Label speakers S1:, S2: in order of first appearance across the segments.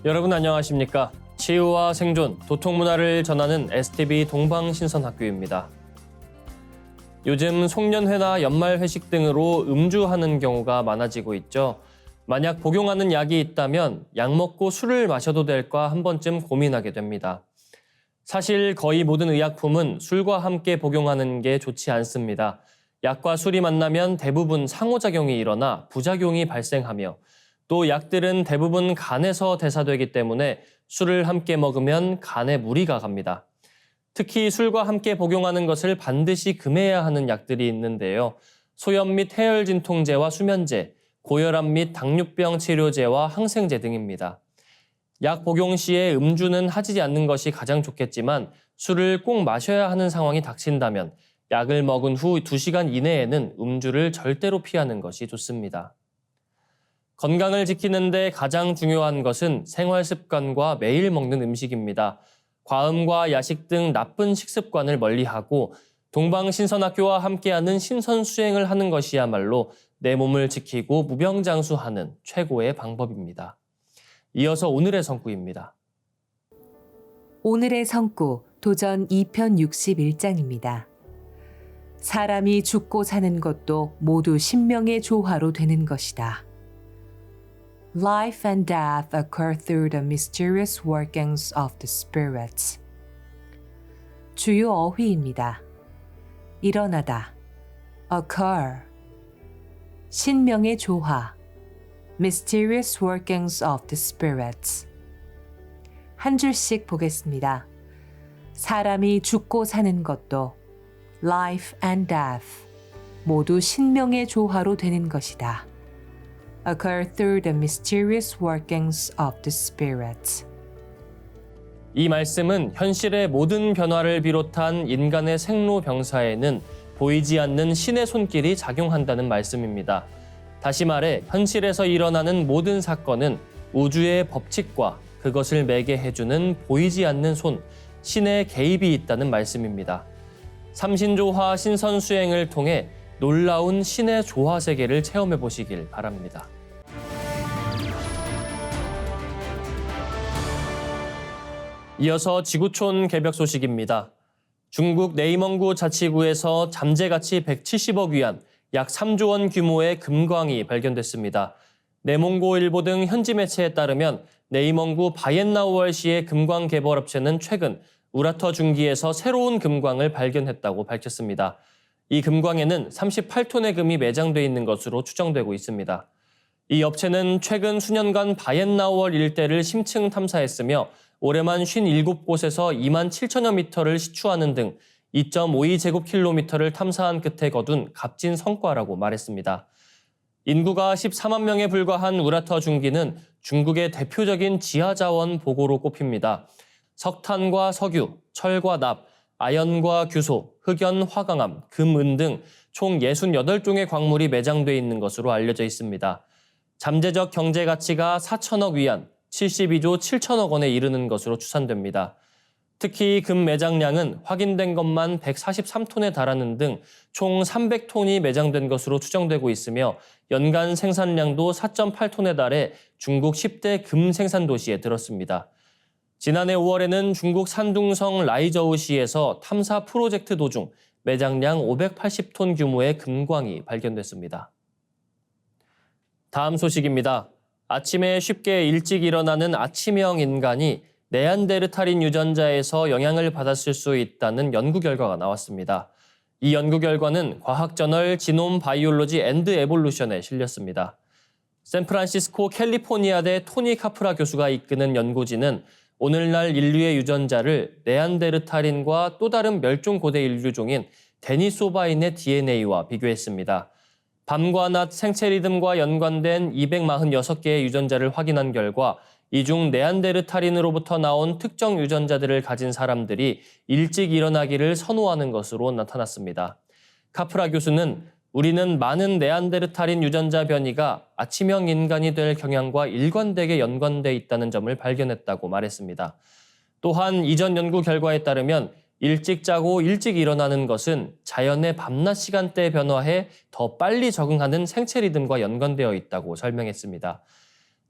S1: 여러분 안녕하십니까? 치유와 생존, 도통문화를 전하는 STV 동방신선학교입니다. 요즘 송년회나 연말 회식 등으로 음주하는 경우가 많아지고 있죠. 만약 복용하는 약이 있다면 약 먹고 술을 마셔도 될까 한 번쯤 고민하게 됩니다. 사실 거의 모든 의약품은 술과 함께 복용하는 게 좋지 않습니다. 약과 술이 만나면 대부분 상호작용이 일어나 부작용이 발생하며 또 약들은 대부분 간에서 대사되기 때문에 술을 함께 먹으면 간에 무리가 갑니다. 특히 술과 함께 복용하는 것을 반드시 금해야 하는 약들이 있는데요. 소염 및 해열 진통제와 수면제, 고혈압 및 당뇨병 치료제와 항생제 등입니다. 약 복용 시에 음주는 하지 않는 것이 가장 좋겠지만 술을 꼭 마셔야 하는 상황이 닥친다면 약을 먹은 후 2시간 이내에는 음주를 절대로 피하는 것이 좋습니다. 건강을 지키는 데 가장 중요한 것은 생활 습관과 매일 먹는 음식입니다. 과음과 야식 등 나쁜 식습관을 멀리하고 동방신선학교와 함께하는 신선수행을 하는 것이야말로 내 몸을 지키고 무병장수하는 최고의 방법입니다. 이어서 오늘의 성구입니다.
S2: 오늘의 성구 도전 2편 61장입니다. 사람이 죽고 사는 것도 모두 신명의 조화로 되는 것이다. Life and death occur through the mysterious workings of the spirits. 주요 어휘입니다. 일어나다, occur, 신명의 조화, mysterious workings of the spirits. 한 줄씩 보겠습니다. 사람이 죽고 사는 것도 life and death 모두 신명의 조화로 되는 것이다. occur through the mysterious workings of the spirits.
S1: 이 말씀은 현실의 모든 변화를 비롯한 인간의 생로병사에는 보이지 않는 신의 손길이 작용한다는 말씀입니다. 다시 말해 현실에서 일어나는 모든 사건은 우주의 법칙과 그것을 매개 해주는 보이지 않는 손, 신의 개입이 있다는 말씀입니다. 삼신조화 신선수행을 통해 놀라운 신의 조화 세계를 체험해 보시길 바랍니다. 이어서 지구촌 개벽 소식입니다. 중국 내이멍구 자치구에서 잠재가치 170억 위안, 약 3조 원 규모의 금광이 발견됐습니다. 내몽고일보 등 현지 매체에 따르면 내이멍구 바옌나우얼시의 금광 개발업체는 최근 우라터 중기에서 새로운 금광을 발견했다고 밝혔습니다. 이 금광에는 38톤의 금이 매장돼 있는 것으로 추정되고 있습니다. 이 업체는 최근 수년간 바옌나우얼 일대를 심층 탐사했으며 올해만 57곳에서 2만 7천여 미터를 시추하는 등 2.52제곱킬로미터를 탐사한 끝에 거둔 값진 성과라고 말했습니다. 인구가 14만 명에 불과한 우라터 중기는 중국의 대표적인 지하자원 보고로 꼽힙니다. 석탄과 석유, 철과 납, 아연과 규소, 흑연, 화강암, 금, 은 등 총 68종의 광물이 매장돼 있는 것으로 알려져 있습니다. 잠재적 경제 가치가 4천억 위안, 72조 7천억 원에 이르는 것으로 추산됩니다. 특히 금 매장량은 확인된 것만 143톤에 달하는 등 총 300톤이 매장된 것으로 추정되고 있으며 연간 생산량도 4.8톤에 달해 중국 10대 금 생산 도시에 들었습니다. 지난해 5월에는 중국 산둥성 라이저우시에서 탐사 프로젝트 도중 매장량 580톤 규모의 금광이 발견됐습니다. 다음 소식입니다. 아침에 쉽게 일찍 일어나는 아침형 인간이 네안데르탈인 유전자에서 영향을 받았을 수 있다는 연구 결과가 나왔습니다. 이 연구 결과는 과학저널 지놈 바이올로지 앤드 에볼루션에 실렸습니다. 샌프란시스코 캘리포니아대 토니 카프라 교수가 이끄는 연구진은 오늘날 인류의 유전자를 네안데르탈인과 또 다른 멸종 고대 인류종인 데니소바인의 DNA와 비교했습니다. 밤과 낮 생체 리듬과 연관된 246개의 유전자를 확인한 결과 이 중 네안데르탈인으로부터 나온 특정 유전자들을 가진 사람들이 일찍 일어나기를 선호하는 것으로 나타났습니다. 카프라 교수는 우리는 많은 네안데르탈인 유전자 변이가 아침형 인간이 될 경향과 일관되게 연관돼 있다는 점을 발견했다고 말했습니다. 또한 이전 연구 결과에 따르면 일찍 자고 일찍 일어나는 것은 자연의 밤낮 시간대 변화에 더 빨리 적응하는 생체 리듬과 연관되어 있다고 설명했습니다.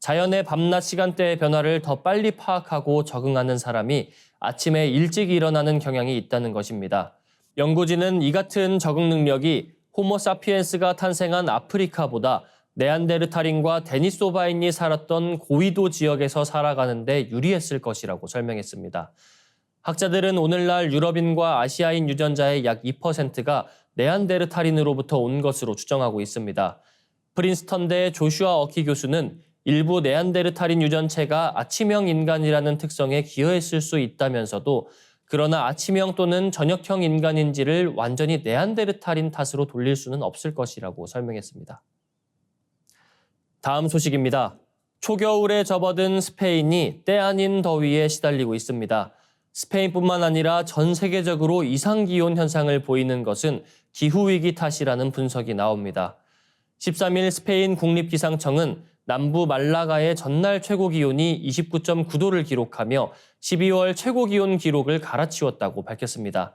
S1: 자연의 밤낮 시간대의 변화를 더 빨리 파악하고 적응하는 사람이 아침에 일찍 일어나는 경향이 있다는 것입니다. 연구진은 이 같은 적응 능력이 호모사피엔스가 탄생한 아프리카보다 네안데르탈인과 데니소바인이 살았던 고위도 지역에서 살아가는 데 유리했을 것이라고 설명했습니다. 학자들은 오늘날 유럽인과 아시아인 유전자의 약 2%가 네안데르탈인으로부터 온 것으로 추정하고 있습니다. 프린스턴대 조슈아 어키 교수는 일부 네안데르탈인 유전체가 아침형 인간이라는 특성에 기여했을 수 있다면서도 그러나 아침형 또는 저녁형 인간인지를 완전히 네안데르탈인 탓으로 돌릴 수는 없을 것이라고 설명했습니다. 다음 소식입니다. 초겨울에 접어든 스페인이 때 아닌 더위에 시달리고 있습니다. 스페인뿐만 아니라 전 세계적으로 이상기온 현상을 보이는 것은 기후위기 탓이라는 분석이 나옵니다. 13일 스페인 국립기상청은 남부 말라가의 전날 최고기온이 29.9도를 기록하며 12월 최고기온 기록을 갈아치웠다고 밝혔습니다.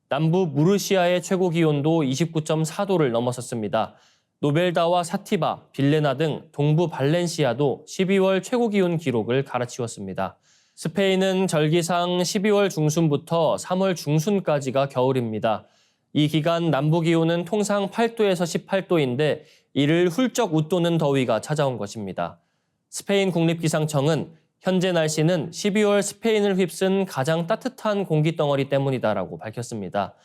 S1: 남부 무르시아의 최고기온도 29.4도를 넘어섰습니다. 노벨다와 사티바, 빌레나 등 동부 발렌시아도 12월 최고기온 기록을 갈아치웠습니다. 스페인은 절기상 12월 중순부터 3월 중순까지가 겨울입니다. 이 기간 남부 기온은 통상 8도에서 18도인데 이를 훌쩍 웃도는 더위가 찾아온 것입니다. 스페인 국립기상청은 현재 날씨는 12월 스페인을 휩쓴 가장 따뜻한 공기덩어리 때문이다라고 밝혔습니다.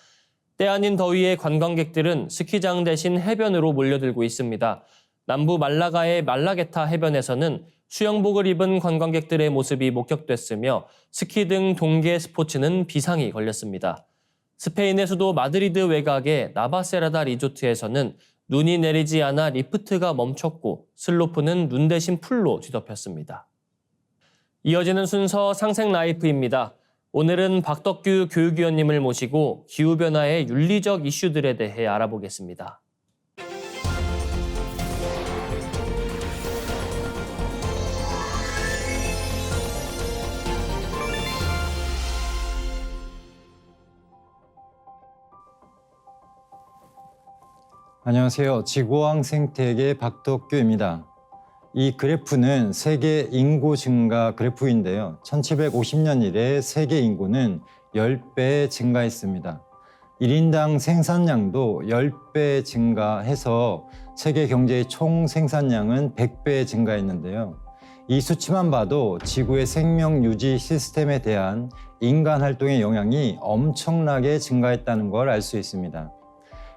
S1: 때 아닌 더위에 관광객들은 스키장 대신 해변으로 몰려들고 있습니다. 남부 말라가의 말라게타 해변에서는 수영복을 입은 관광객들의 모습이 목격됐으며 스키 등 동계 스포츠는 비상이 걸렸습니다. 스페인의 수도 마드리드 외곽의 나바세라다 리조트에서는 눈이 내리지 않아 리프트가 멈췄고 슬로프는 눈 대신 풀로 뒤덮였습니다. 이어지는 순서 상생 라이프입니다. 오늘은 박덕규 교육위원님을 모시고 기후변화의 윤리적 이슈들에 대해 알아보겠습니다.
S3: 안녕하세요. 지구왕 생태계 박덕규입니다. 이 그래프는 세계 인구 증가 그래프인데요. 1750년 이래 세계 인구는 10배 증가했습니다. 1인당 생산량도 10배 증가해서 세계 경제의 총 생산량은 100배 증가했는데요. 이 수치만 봐도 지구의 생명 유지 시스템에 대한 인간 활동의 영향이 엄청나게 증가했다는 걸 알 수 있습니다.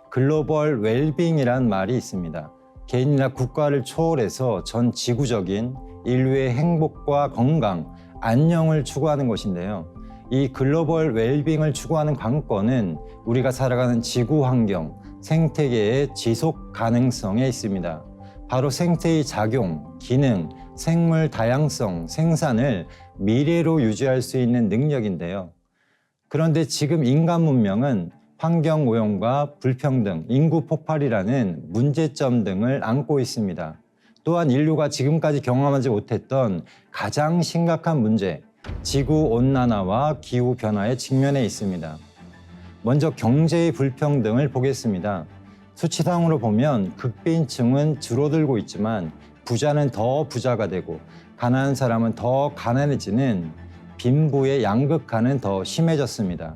S3: 글로벌 웰빙이란 말이 있습니다. 개인이나 국가를 초월해서 전 지구적인 인류의 행복과 건강, 안녕을 추구하는 것인데요. 이 글로벌 웰빙을 추구하는 관건은 우리가 살아가는 지구 환경, 생태계의 지속 가능성에 있습니다. 바로 생태의 작용, 기능, 생물 다양성, 생산을 미래로 유지할 수 있는 능력인데요. 그런데 지금 인간 문명은 환경오염과 불평등, 인구 폭발이라는 문제점 등을 안고 있습니다. 또한 인류가 지금까지 경험하지 못했던 가장 심각한 문제, 지구온난화와 기후변화에 직면해 있습니다. 먼저 경제의 불평등을 보겠습니다. 수치상으로 보면 극빈층은 줄어들고 있지만 부자는 더 부자가 되고 가난한 사람은 더 가난해지는 빈부의 양극화는 더 심해졌습니다.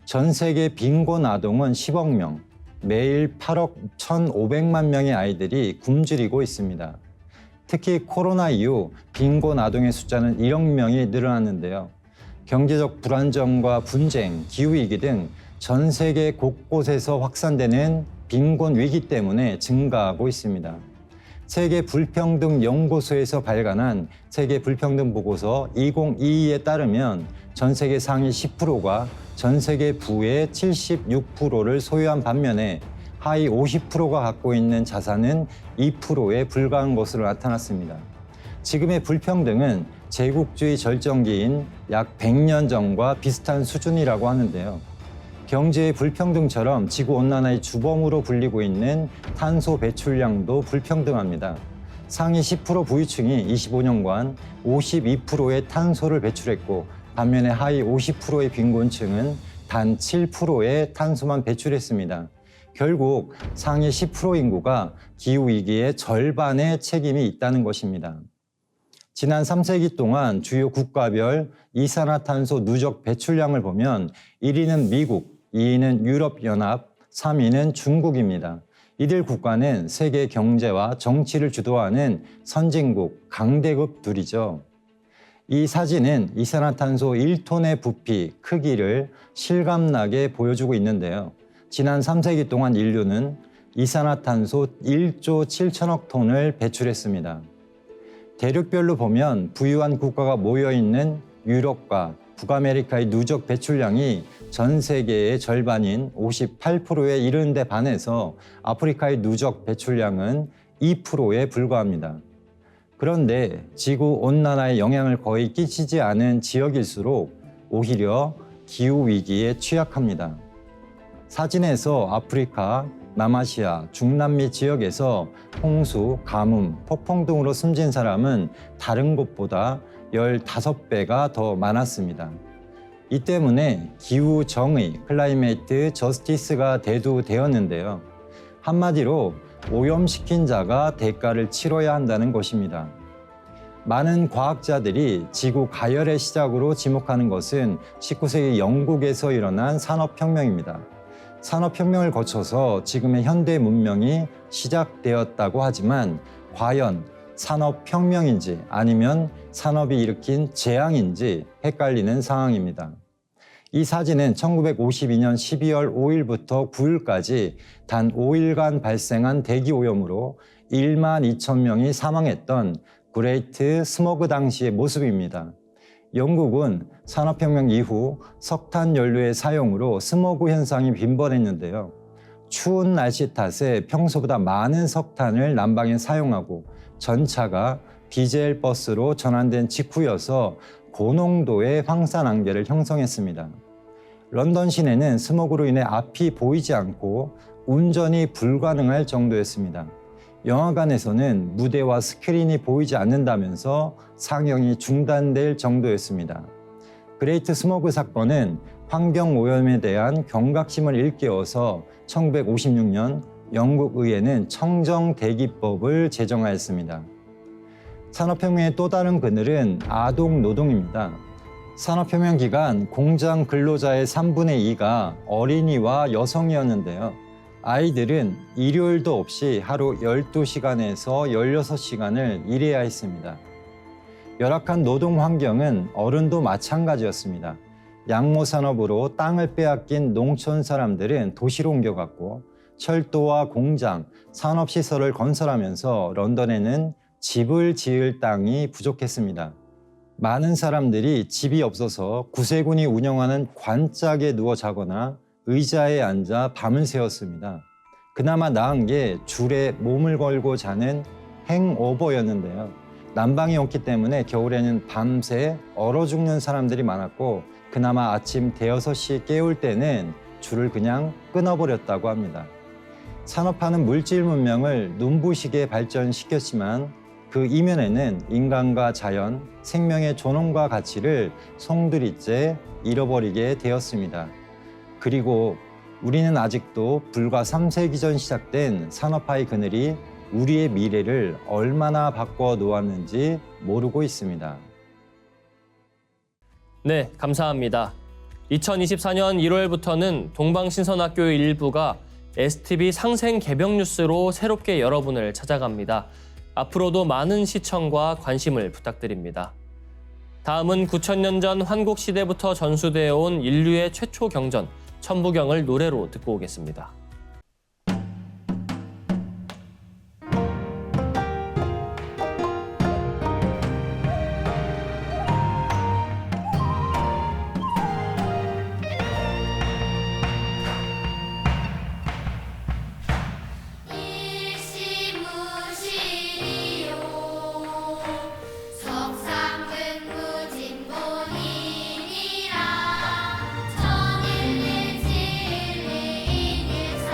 S3: 전 세계 빈곤 아동은 10억 명, 매일 8억 1,500만 명의 아이들이 굶주리고 있습니다. 특히 코로나 이후 빈곤 아동의 숫자는 1억 명이 늘어났는데요. 경제적 불안정과 분쟁, 기후위기 등 전 세계 곳곳에서 확산되는 빈곤 위기 때문에 증가하고 있습니다. 세계 불평등 연구소에서 발간한 세계 불평등 보고서 2022에 따르면 전 세계 상위 10%가 전 세계 부의 76%를 소유한 반면에 하위 50%가 갖고 있는 자산은 2%에 불과한 것으로 나타났습니다. 지금의 불평등은 제국주의 절정기인 약 100년 전과 비슷한 수준이라고 하는데요. 경제의 불평등처럼 지구온난화의 주범으로 불리고 있는 탄소 배출량도 불평등합니다. 상위 10% 부유층이 25년간 52%의 탄소를 배출했고 반면에 하위 50%의 빈곤층은 단 7%의 탄소만 배출했습니다. 결국 상위 10% 인구가 기후위기의 절반의 책임이 있다는 것입니다. 지난 3세기 동안 주요 국가별 이산화탄소 누적 배출량을 보면 1위는 미국, 2위는 유럽연합, 3위는 중국입니다. 이들 국가는 세계 경제와 정치를 주도하는 선진국, 강대국들이죠. 이 사진은 이산화탄소 1톤의 부피, 크기를 실감나게 보여주고 있는데요. 지난 3세기 동안 인류는 이산화탄소 1조 7천억 톤을 배출했습니다. 대륙별로 보면 부유한 국가가 모여있는 유럽과 북아메리카의 누적 배출량이 전 세계의 절반인 58%에 이르는 데 반해서 아프리카의 누적 배출량은 2%에 불과합니다. 그런데 지구온난화에 영향을 거의 끼치지 않은 지역일수록 오히려 기후위기에 취약합니다. 사진에서 아프리카, 남아시아, 중남미 지역에서 홍수, 가뭄, 폭풍 등으로 숨진 사람은 다른 곳보다 15배가 더 많았습니다. 이 때문에 기후 정의, 클라이메이트 저스티스가 대두되었는데요. 한마디로 오염시킨 자가 대가를 치러야 한다는 것입니다. 많은 과학자들이 지구 가열의 시작으로 지목하는 것은 19세기 영국에서 일어난 산업혁명입니다. 산업혁명을 거쳐서 지금의 현대 문명이 시작되었다고 하지만 과연 산업혁명인지 아니면 산업이 일으킨 재앙인지 헷갈리는 상황입니다. 이 사진은 1952년 12월 5일부터 9일까지 단 5일간 발생한 대기오염으로 1만 2천 명이 사망했던 그레이트 스모그 당시의 모습입니다. 영국은 산업혁명 이후 석탄 연료의 사용으로 스모그 현상이 빈번했는데요. 추운 날씨 탓에 평소보다 많은 석탄을 난방에 사용하고 전차가 디젤 버스로 전환된 직후여서 고농도의 황산안개를 형성했습니다. 런던 시내는 스모그로 인해 앞이 보이지 않고 운전이 불가능할 정도였습니다. 영화관에서는 무대와 스크린이 보이지 않는다면서 상영이 중단될 정도였습니다. 그레이트 스모그 사건은 환경오염에 대한 경각심을 일깨워서 1956년 영국 의회는 청정대기법을 제정하였습니다. 산업혁명의 또 다른 그늘은 아동 노동입니다. 산업혁명 기간 공장 근로자의 3분의 2가 어린이와 여성이었는데요. 아이들은 일요일도 없이 하루 12시간에서 16시간을 일해야 했습니다. 열악한 노동 환경은 어른도 마찬가지였습니다. 양모 산업으로 땅을 빼앗긴 농촌 사람들은 도시로 옮겨갔고 철도와 공장, 산업시설을 건설하면서 런던에는 집을 지을 땅이 부족했습니다. 많은 사람들이 집이 없어서 구세군이 운영하는 관짝에 누워 자거나 의자에 앉아 밤을 새웠습니다. 그나마 나은 게 줄에 몸을 걸고 자는 행오버였는데요. 난방이 없기 때문에 겨울에는 밤새 얼어 죽는 사람들이 많았고 그나마 아침 대여섯 시에 깨울 때는 줄을 그냥 끊어버렸다고 합니다. 산업화는 물질 문명을 눈부시게 발전시켰지만 그 이면에는 인간과 자연, 생명의 존엄과 가치를 송두리째 잃어버리게 되었습니다. 그리고 우리는 아직도 불과 3세기 전 시작된 산업화의 그늘이 우리의 미래를 얼마나 바꿔 놓았는지 모르고 있습니다.
S1: 네, 감사합니다. 2024년 1월부터는 동방신선학교의 일부가 STV 상생 개병 뉴스로 새롭게 여러분을 찾아갑니다. 앞으로도 많은 시청과 관심을 부탁드립니다. 다음은 9,000년 전 환국시대부터 전수되어 온 인류의 최초 경전, 천부경을 노래로 듣고 오겠습니다.
S4: 석상근무진본인이라 천일일진리인일사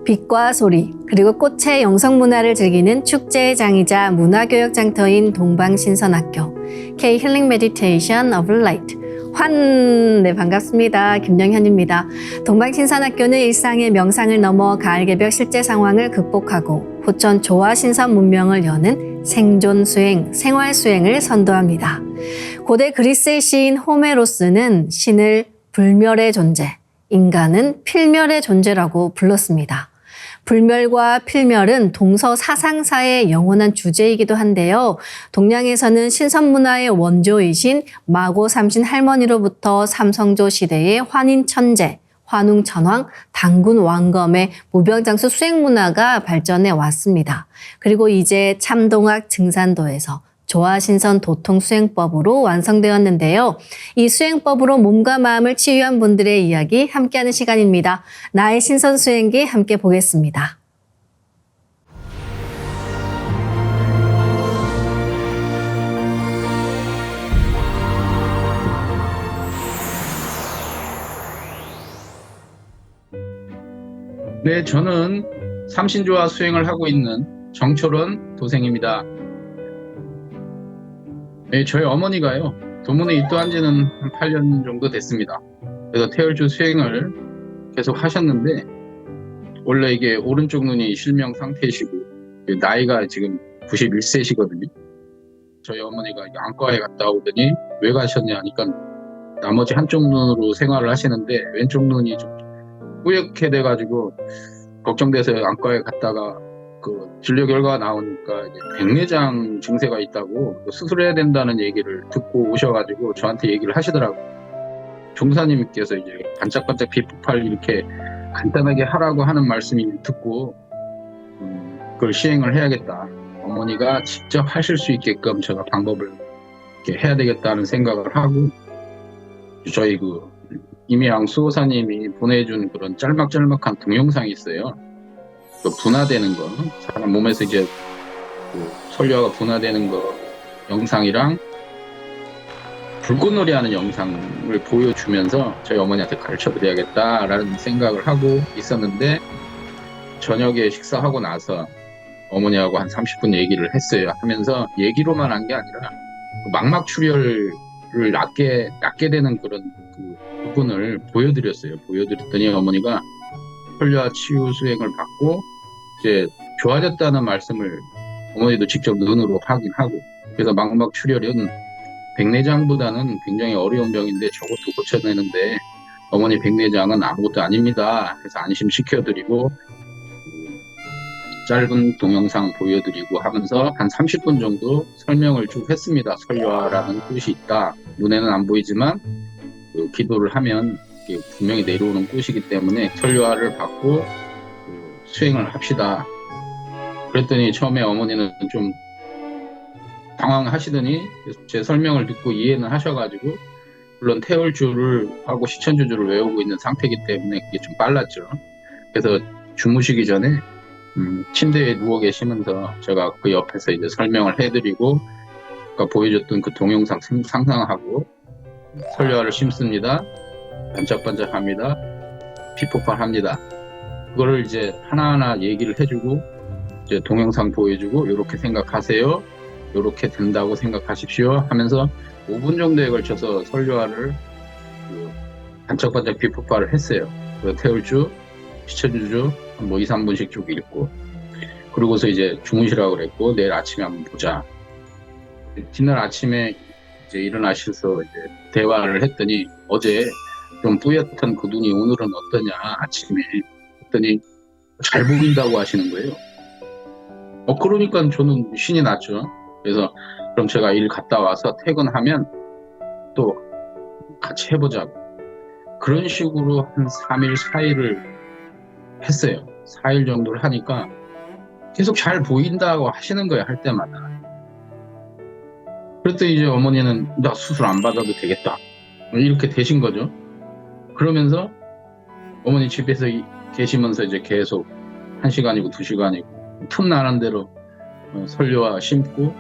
S4: 빛과 소리, 그리고 꽃의 영성문화를 즐기는 축제의 장이자 문화교육 장터인 동방신선학교 K 힐링 메디테이션 오브 라이트 네, 반갑습니다. 김영현입니다. 동방신선학교는 일상의 명상을 넘어 가을 개벽 실제 상황을 극복하고 호천 조화 신선 문명을 여는 생존 수행, 생활 수행을 선도합니다. 고대 그리스의 시인 호메로스는 신을 불멸의 존재, 인간은 필멸의 존재라고 불렀습니다. 불멸과 필멸은 동서 사상사의 영원한 주제이기도 한데요. 동양에서는 신선문화의 원조이신 마고 삼신 할머니로부터 삼성조 시대의 환인천재, 환웅천왕, 당군 왕검의 무병장수 수행문화가 발전해 왔습니다. 그리고 이제 참동학 증산도에서 조화신선 도통수행법으로 완성되었는데요. 이 수행법으로 몸과 마음을 치유한 분들의 이야기 함께하는 시간입니다. 나의 신선수행기 함께 보겠습니다.
S5: 네, 저는 삼신조화 수행을 하고 있는 정철원 도생입니다. 네, 저희 어머니가요, 도문에 입도한 지는 한 8년 정도 됐습니다. 그래서 태열주 수행을 계속 하셨는데, 원래 이게 오른쪽 눈이 실명 상태이시고, 나이가 지금 91세시거든요. 저희 어머니가 안과에 갔다 오더니 왜 가셨냐 하니까 나머지 한쪽 눈으로 생활을 하시는데 왼쪽 눈이 좀 뿌옇게 돼가지고 걱정돼서 안과에 갔다가 그 진료 결과가 나오니까 이제 백내장 증세가 있다고 수술해야 된다는 얘기를 듣고 오셔가지고 저한테 얘기를 하시더라고요. 종사님께서 이제 반짝반짝 빛폭발 이렇게 간단하게 하라고 하는 말씀을 듣고 그걸 시행을 해야겠다. 어머니가 직접 하실 수 있게끔 제가 방법을 이렇게 해야 되겠다는 생각을 하고 저희 그 임혜양 수호사님이 보내준 그런 짤막짤막한 동영상이 있어요. 그 분화되는 거, 사람 몸에서 이제 그 설료가 분화되는 거 영상이랑 불꽃놀이 하는 영상을 보여주면서 저희 어머니한테 가르쳐 드려야겠다라는 생각을 하고 있었는데 저녁에 식사하고 나서 어머니하고 한 30분 얘기를 했어요. 하면서 얘기로만 한 게 아니라 그 망막출혈을 낫게 되는 그런 그 부분을 보여드렸어요. 보여드렸더니 어머니가 설료와 치유 수행을 받고 이제 좋아졌다는 말씀을 어머니도 직접 눈으로 하긴 하고, 그래서 망막출혈은 백내장보다는 굉장히 어려운 병인데 저것도 고쳐내는데 어머니 백내장은 아무것도 아닙니다. 그래서 안심시켜드리고 짧은 동영상 보여드리고 하면서 한 30분 정도 설명을 쭉 했습니다. 설료화라는 꽃이 있다. 눈에는 안 보이지만 그 기도를 하면 분명히 내려오는 꽃이기 때문에 설료화를 받고 수행을 합시다. 그랬더니 처음에 어머니는 좀 당황하시더니 제 설명을 듣고 이해는 하셔가지고, 물론 태월주를 하고 시천주주를 외우고 있는 상태이기 때문에 그게 좀 빨랐죠. 그래서 주무시기 전에 침대에 누워 계시면서 제가 그 옆에서 이제 설명을 해드리고, 아까 보여줬던 그 동영상 상상하고 설료화를 심습니다. 반짝반짝합니다. 피폭발합니다. 그거를 이제 하나하나 얘기를 해주고 이제 동영상 보여주고 이렇게 생각하세요. 이렇게 된다고 생각하십시오 하면서 5분 정도에 걸쳐서 설료화를 반짝반짝 피폭발을 했어요. 태울주, 시천주주 뭐 2, 3분씩 쭉 읽고, 그러고서 이제 주무시라고 그랬고 내일 아침에 한번 보자. 뒷날 아침에 이제 일어나셔서 이제 대화를 했더니 어제 좀 뿌옇던 그 눈이 오늘은 어떠냐 아침에 했더니 잘 보인다고 하시는 거예요. 그러니까 저는 신이 났죠. 그래서 그럼 제가 일 갔다 와서 퇴근하면 또 같이 해보자고. 그런 식으로 한 3일, 4일을 했어요. 4일 정도를 하니까 계속 잘 보인다고 하시는 거예요. 할 때마다. 그랬더니 이제 어머니는 나 수술 안 받아도 되겠다. 이렇게 되신 거죠. 그러면서 어머니 집에서 계시면서 이제 계속 1시간이고 2시간이고 틈나는 대로 설료화 심고,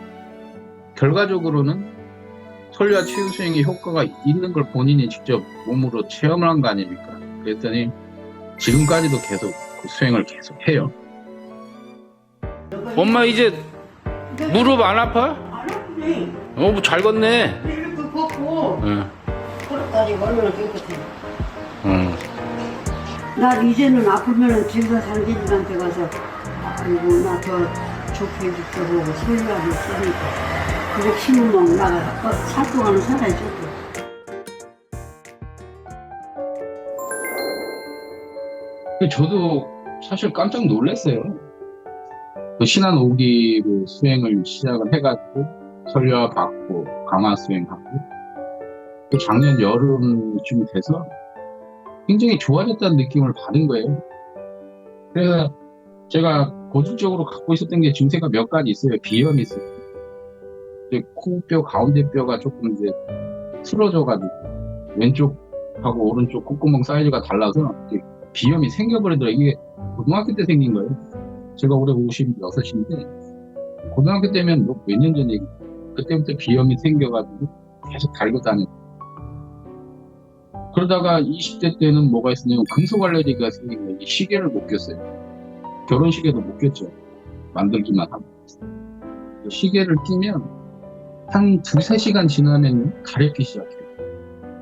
S5: 결과적으로는 설료화 치유 수행의 효과가 있는 걸 본인이 직접 몸으로 체험을 한 거 아닙니까? 그랬더니 지금까지도 계속 그 수행을 계속 해요. 엄마 이제 무릎 안 아파?
S6: 안 아프네.
S5: 뭐 잘 걷네.
S6: 이렇게 걷고
S5: 응.
S6: 걸었다니까 얼마나 깨끗해.
S5: 응.
S6: 나 이제는 아프면은 진사 상진들한테 가서 아이고 나 더 좋게 해주고 설명을 쓰니까 그거 키우면 나가 살 동안은 살아야죠.
S5: 저도 사실 깜짝 놀랐어요. 그 신안 5기로 수행을 시작을 해가지고 설화 받고 강화 수행하고 그 작년 여름쯤 돼서 굉장히 좋아졌다는 느낌을 받은 거예요. 그래서 제가 고질적으로 갖고 있었던 게 증세가 몇 가지 있어요. 비염이 있어요. 이제 코뼈 가운데 뼈가 조금 이제 틀어져가지고 왼쪽하고 오른쪽 콧구멍 사이즈가 달라서 비염이 생겨버리더라고요. 이게 고등학교 때 생긴 거예요. 제가 올해 56인데 고등학교 때면 뭐 몇 년 전 얘기. 그때부터 비염이 생겨가지고 계속 달고 다녔고 그러다가 20대 때는 뭐가 있었냐면 금속 알레르기가 생긴 거예요. 시계를 못 꼈어요. 결혼식에도 못 꼈죠. 만들기만 하고. 시계를 끼면 한 2-3시간 지나면 가렵기 시작해요.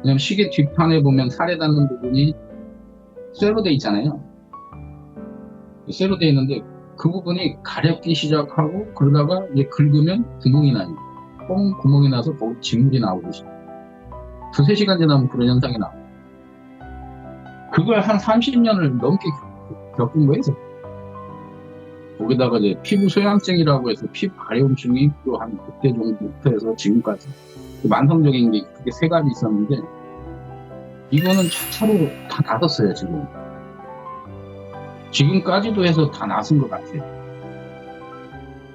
S5: 왜냐면 시계 뒷판에 보면 살에 닿는 부분이 쇠로 돼 있잖아요. 쇠로 돼 있는데 그 부분이 가렵기 시작하고 그러다가 이제 긁으면 구멍이 나요. 뻥 구멍이 나서 거기 진물이 나오듯이 2-3시간 지나면 그런 현상이 나와요. 그걸 한 30년을 넘게 겪은 거예요. 거기다가 이제 피부 소양증이라고 해서 피부 가려움증이 또 한 그때 정도부터 해서 지금까지 만성적인 게 그게 3가지 있었는데 이거는 차차로 다 나섰어요. 지금까지도 해서 다 나선 것 같아요.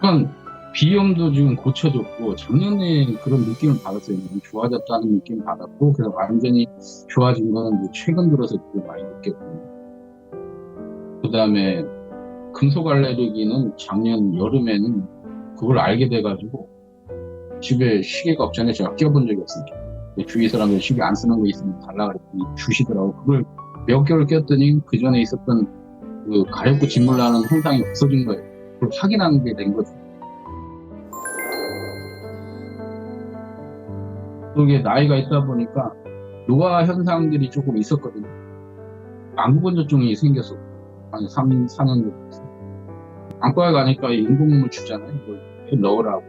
S5: 그러니까 비염도 지금 고쳐졌고 작년에 그런 느낌을 받았어요. 좋아졌다는 느낌 받았고 그래서 완전히 좋아진 거는 이제 최근 들어서 많이 느꼈고 그 다음에 금속 알레르기는 작년 여름에는 그걸 알게 돼가지고 집에 시계가 없잖아요. 제가 껴본 적이 없으니까 주위 사람들 시계 안 쓰는 거 있으면 달라 그랬더니 주시더라고. 그걸 몇 개월 꼈더니 그 전에 있었던 그 가렵고 진물 나는 현상이 없어진 거예요. 그걸 확인하는 게 된 거죠. 그게 나이가 있다 보니까 노화 현상들이 조금 있었거든요. 안구건조증이 생겼어. 한 3, 4년 정도 됐어요. 안과에 가니까 인공눈물 주잖아요. 이걸 넣으라고.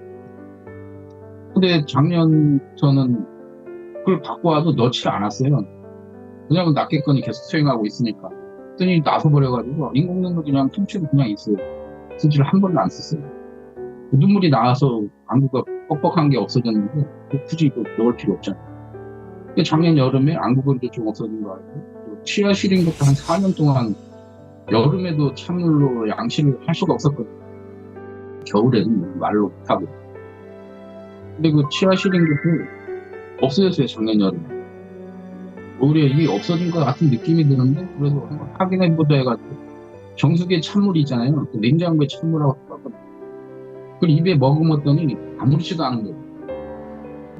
S5: 근데 작년 저는 그걸 받고 와도 넣지를 않았어요. 왜냐면 낫겠거니 계속 수행하고 있으니까. 그랬더니 나서버려가지고 인공눈물 그냥 통째로 그냥 있어요. 쓰지를 한 번도 안 썼어요. 눈물이 나와서 안구가 뻑뻑한 게 없어졌는데 굳이 이거 넣을 필요 없잖아요. 작년 여름에 안구건조증 없어진 거 알고 치아 시린 것도 한 4년 동안 여름에도 찬물로 양치를 할 수가 없었거든요. 겨울에는 말로 못하고. 근데 그 치아 시린 것도 없어졌어요. 작년 여름에. 오히려 이게 없어진 것 같은 느낌이 드는데 그래서 한번 확인해보자 해가지고 정수기에 찬물이 있잖아요. 그 냉장고에 찬물하고 똑같거든요. 그걸 입에 머금었더니 아무렇지도 않은 거예요.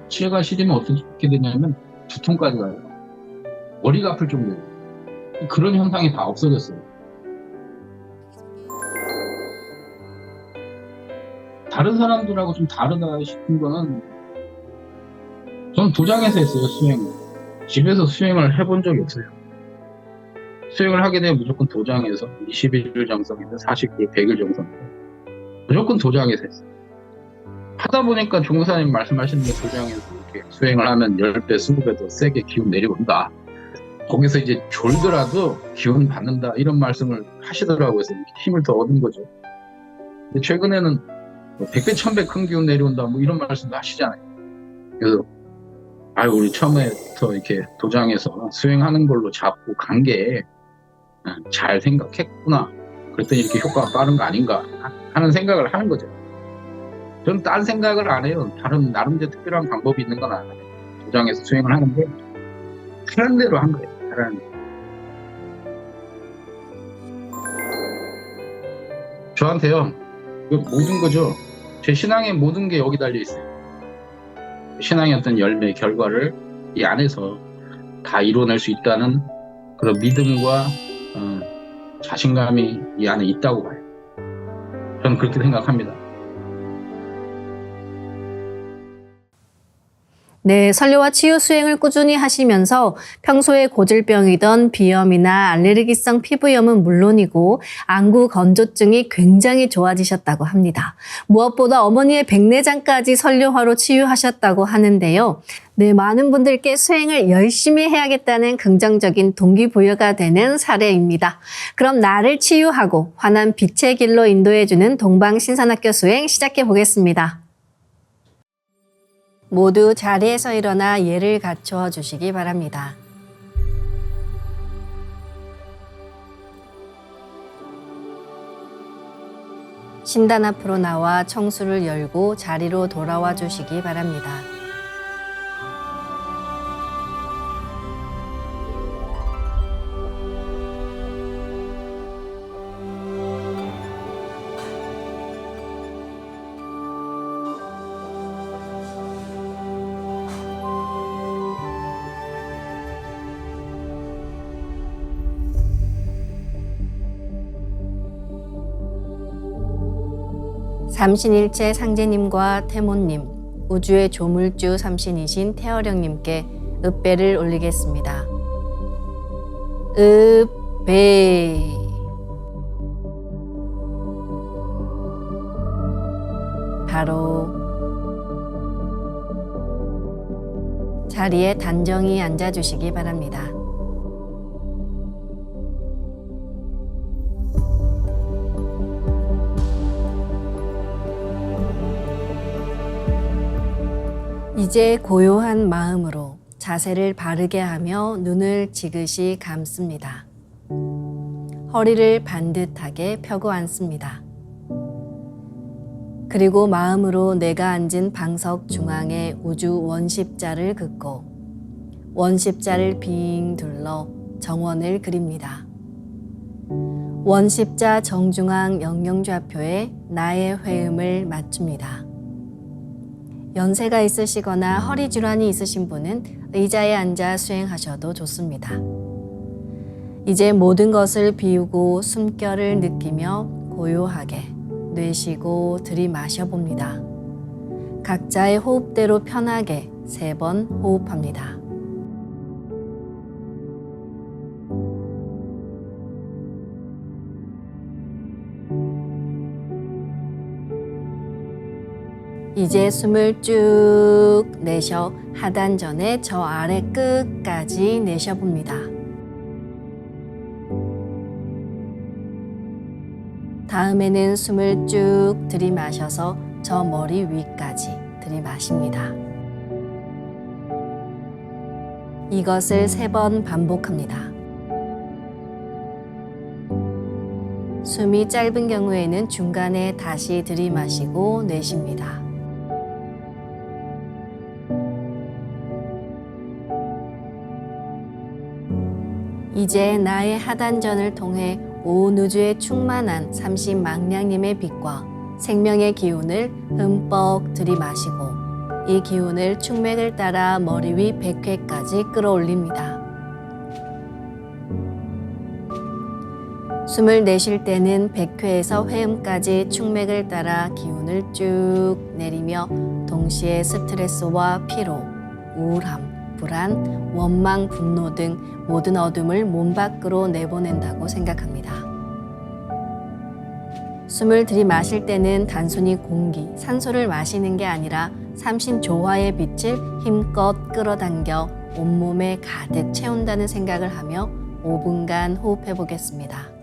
S5: 치아가 시리면 어떻게 되냐면 두통까지 가요. 머리가 아플 정도예요. 그런 현상이 다 없어졌어요. 다른 사람들하고 좀 다르다 싶은 거는 저는 도장에서 했어요. 수행을. 집에서 수행을 해본 적이 없어요. 수행을 하게 되면 무조건 도장에서 21일 정성인데 49일 100일 정성인데 무조건 도장에서 했어요. 하다 보니까 종사님 말씀하시는 게 도장에서 이렇게 수행을 하면 10배, 20배 더 세게 기운 내려온다. 거기서 이제 졸더라도 기운 받는다. 이런 말씀을 하시더라고요. 그래서 힘을 더 얻은 거죠. 근데 최근에는 100배, 1000배 큰 기운 내려온다. 뭐 이런 말씀도 하시잖아요. 그래서 우리 처음에부터 이렇게 도장에서 수행하는 걸로 잡고 간 게 잘 생각했구나. 그랬더니 이렇게 효과가 빠른 거 아닌가 하는 생각을 하는 거죠. 저는 딴 생각을 안 해요. 다른 나름대로 특별한 방법이 있는 건 아니에요. 도장에서 수행을 하는데 하는 대로 한 거예요. 하라는 대로. 저한테요. 모든 거죠. 제 신앙의 모든 게 여기 달려 있어요. 신앙의 어떤 열매, 결과를 이 안에서 다 이뤄낼 수 있다는 그런 믿음과 자신감이 이 안에 있다고 봐요. 저는 그렇게 생각합니다.
S4: 네, 설료와 치유 수행을 꾸준히 하시면서 평소에 고질병이던 비염이나 알레르기성 피부염은 물론이고 안구 건조증이 굉장히 좋아지셨다고 합니다. 무엇보다 어머니의 백내장까지 설료화로 치유하셨다고 하는데요. 네, 많은 분들께 수행을 열심히 해야겠다는 긍정적인 동기부여가 되는 사례입니다. 그럼 나를 치유하고 환한 빛의 길로 인도해주는 동방신선학교 수행 시작해 보겠습니다. 모두 자리에서 일어나 예를 갖추어 주시기 바랍니다. 신단 앞으로 나와 청수를 열고 자리로 돌아와 주시기 바랍니다. 삼신일체 상제님과 태모님, 우주의 조물주 삼신이신 태어령님께 읍배를 올리겠습니다. 읍배. 바로 자리에 단정히 앉아주시기 바랍니다. 이제 고요한 마음으로 자세를 바르게 하며 눈을 지그시 감습니다. 허리를 반듯하게 펴고 앉습니다. 그리고 마음으로 내가 앉은 방석 중앙에 우주 원십자를 긋고 원십자를 빙 둘러 정원을 그립니다. 원십자 정중앙 영영좌표에 나의 회음을 맞춥니다. 연세가 있으시거나 허리 질환이 있으신 분은 의자에 앉아 수행하셔도 좋습니다. 이제 모든 것을 비우고 숨결을 느끼며 고요하게 내쉬고 들이마셔 봅니다. 각자의 호흡대로 편하게 3번 호흡합니다. 이제 숨을 쭉 내쉬어 하단전에 저 아래 끝까지 내쉬어봅니다. 다음에는 숨을 쭉 들이마셔서 저 머리 위까지 들이마십니다. 이것을 3번 반복합니다. 숨이 짧은 경우에는 중간에 다시 들이마시고 내쉽니다. 이제 나의 하단전을 통해 온 우주에 충만한 삼신망량님의 빛과 생명의 기운을 흠뻑 들이마시고 이 기운을 충맥을 따라 머리 위 백회까지 끌어올립니다. 숨을 내쉴 때는 백회에서 회음까지 충맥을 따라 기운을 쭉 내리며 동시에 스트레스와 피로, 우울함, 불안, 원망, 분노 등 모든 어둠을 몸 밖으로 내보낸다고 생각합니다. 숨을 들이마실 때는 단순히 공기, 산소를 마시는 게 아니라 삼신 조화의 빛을 힘껏 끌어당겨 온몸에 가득 채운다는 생각을 하며 5분간 호흡해 보겠습니다.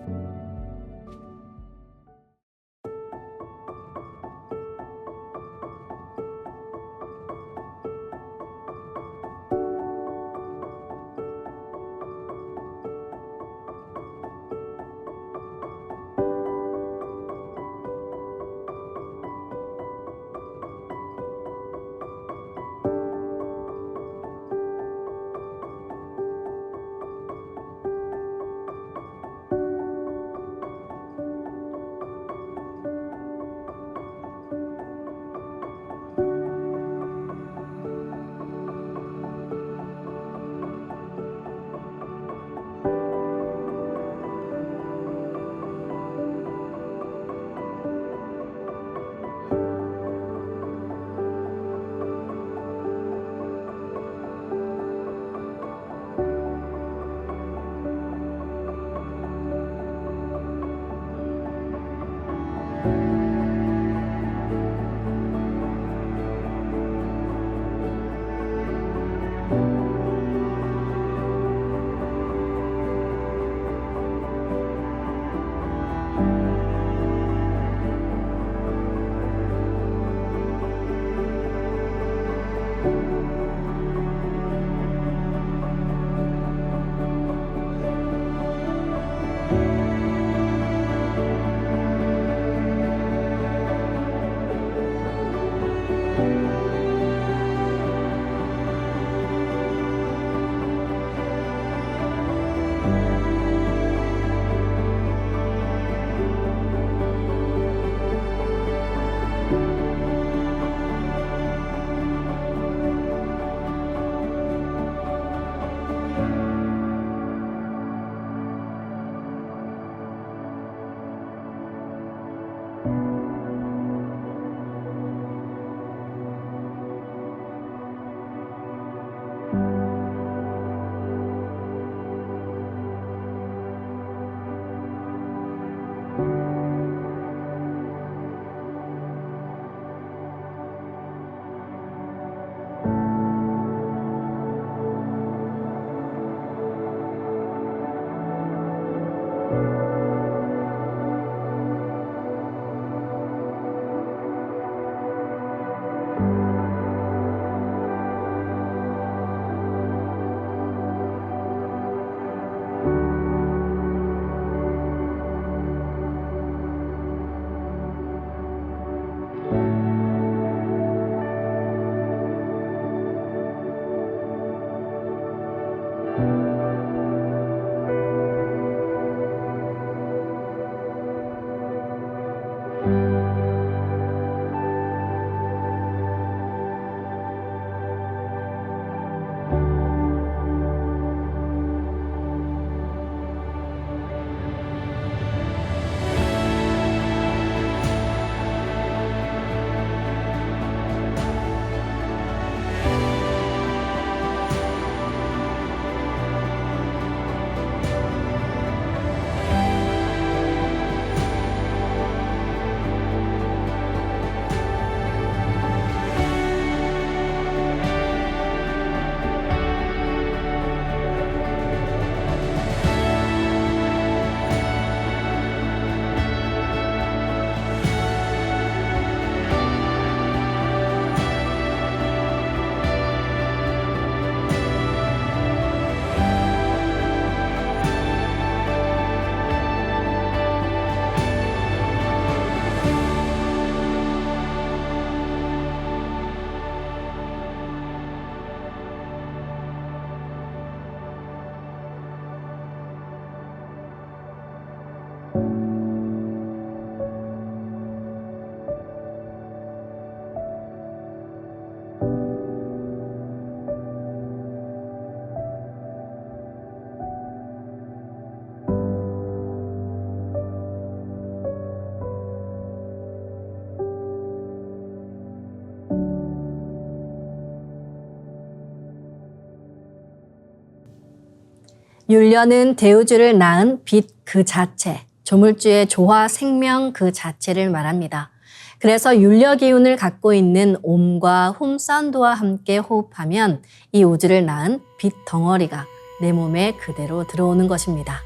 S4: 율려는 대우주를 낳은 빛 그 자체, 조물주의 조화 생명 그 자체를 말합니다. 그래서 율려 기운을 갖고 있는 옴과 훔 사운드와 함께 호흡하면 이 우주를 낳은 빛 덩어리가 내 몸에 그대로 들어오는 것입니다.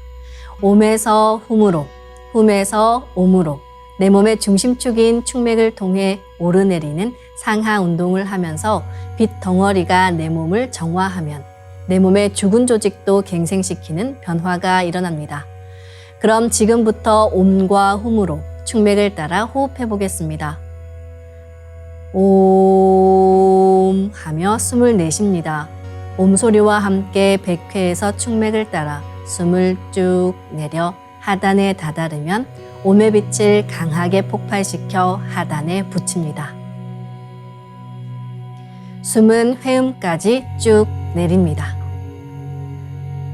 S4: 옴에서 훔으로, 훔에서 옴으로 내 몸의 중심축인 축맥을 통해 오르내리는 상하 운동을 하면서 빛 덩어리가 내 몸을 정화하면 내 몸의 죽은 조직도 갱생시키는 변화가 일어납니다. 그럼 지금부터 옴과 훔으로 축맥을 따라 호흡해 보겠습니다. 옴 하며 숨을 내쉽니다. 옴 소리와 함께 백회에서 축맥을 따라 숨을 쭉 내려 하단에 다다르면 옴의 빛을 강하게 폭발시켜 하단에 붙입니다. 숨은 회음까지 쭉 내립니다.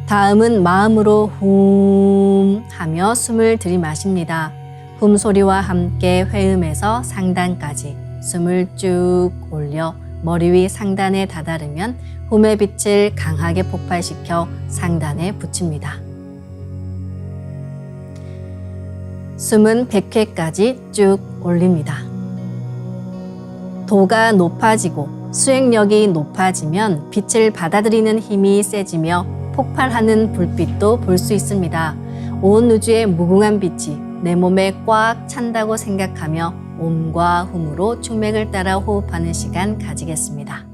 S4: 다음은 마음으로 훔 하며 숨을 들이마십니다. 훔 소리와 함께 회음에서 상단까지 숨을 쭉 올려 머리 위 상단에 다다르면 훔의 빛을 강하게 폭발시켜 상단에 붙입니다. 숨은 100회까지 쭉 올립니다. 도가 높아지고 수행력이 높아지면 빛을 받아들이는 힘이 세지며 폭발하는 불빛도 볼 수 있습니다. 온 우주의 무궁한 빛이 내 몸에 꽉 찬다고 생각하며 옴과 훔으로 충맥을 따라 호흡하는 시간 가지겠습니다.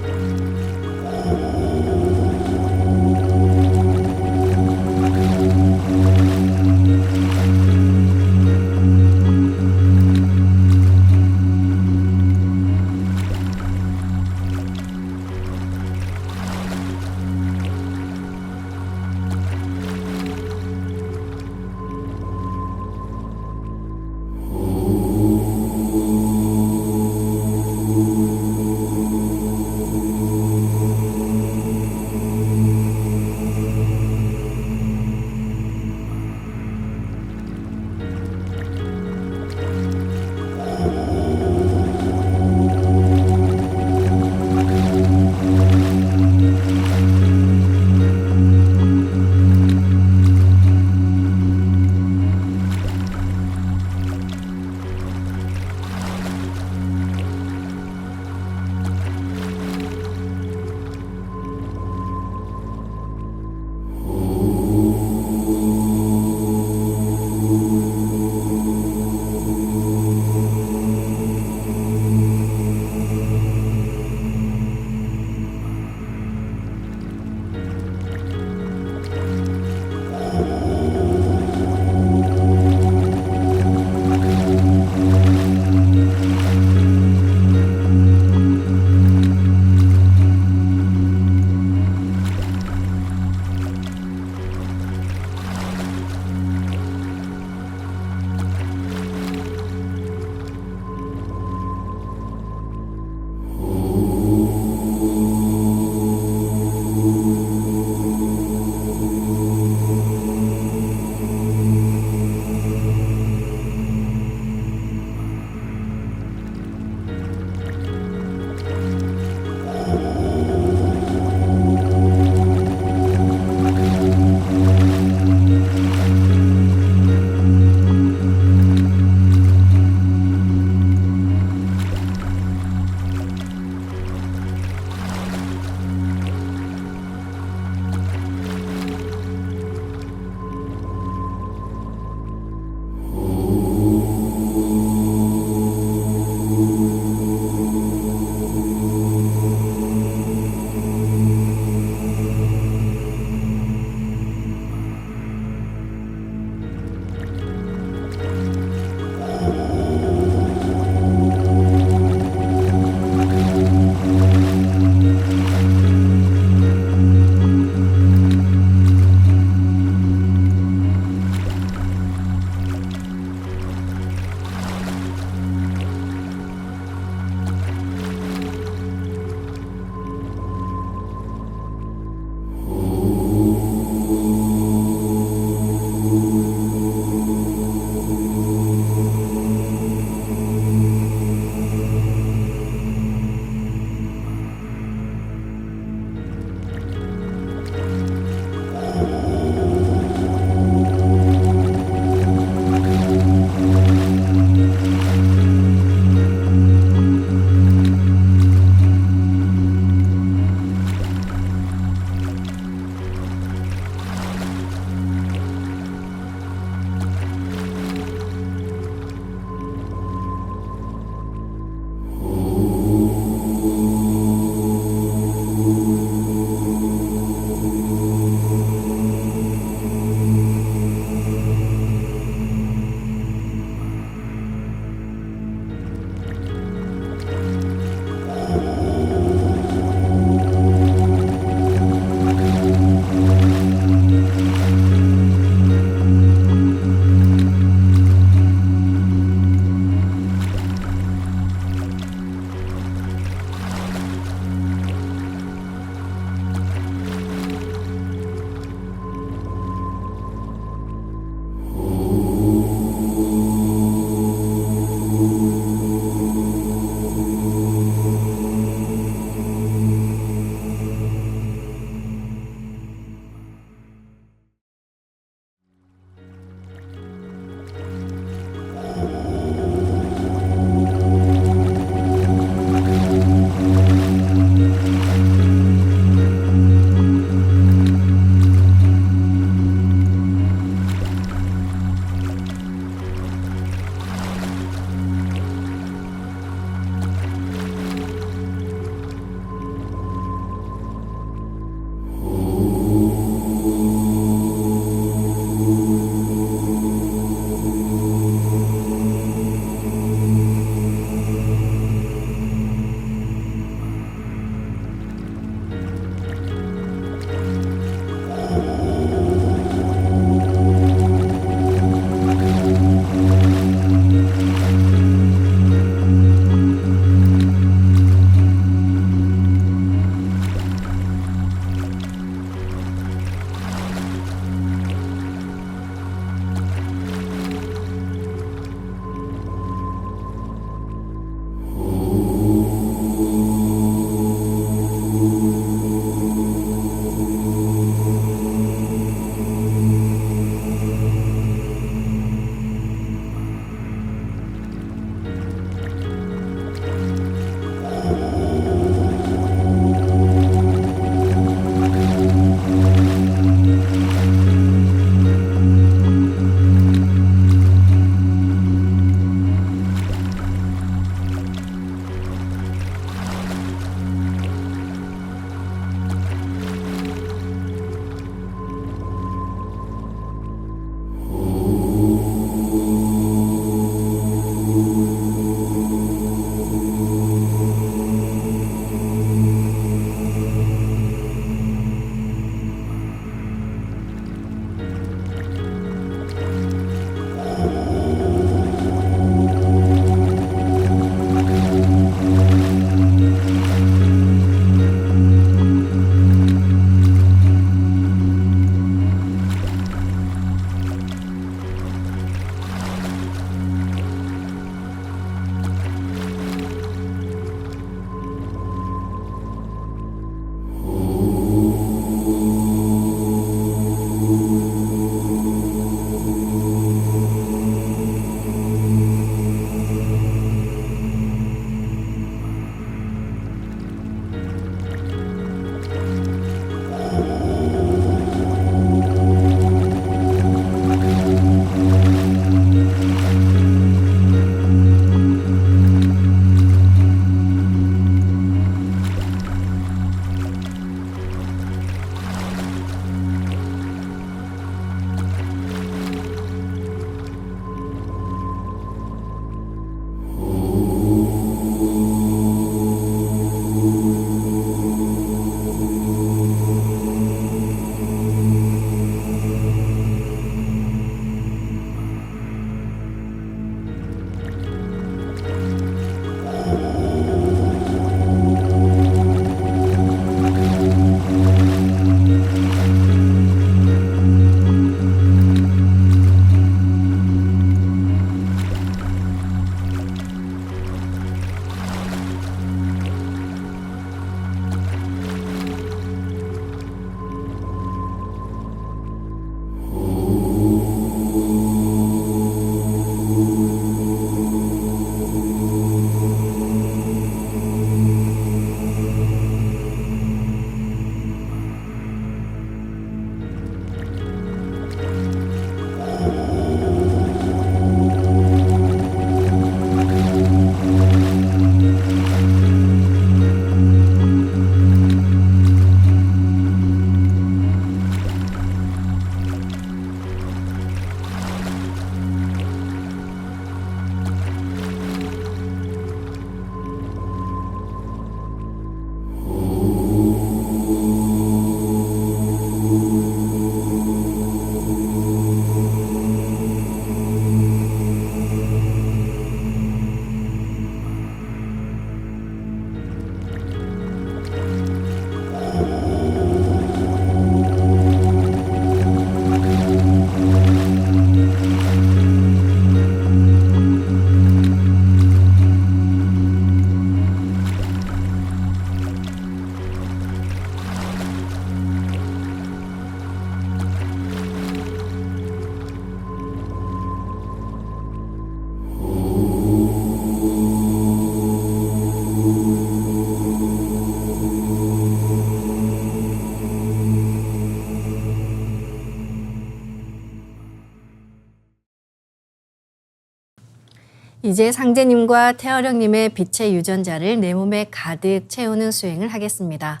S4: 이제 상제님과 태어령님의 빛의 유전자를 내 몸에 가득 채우는 수행을 하겠습니다.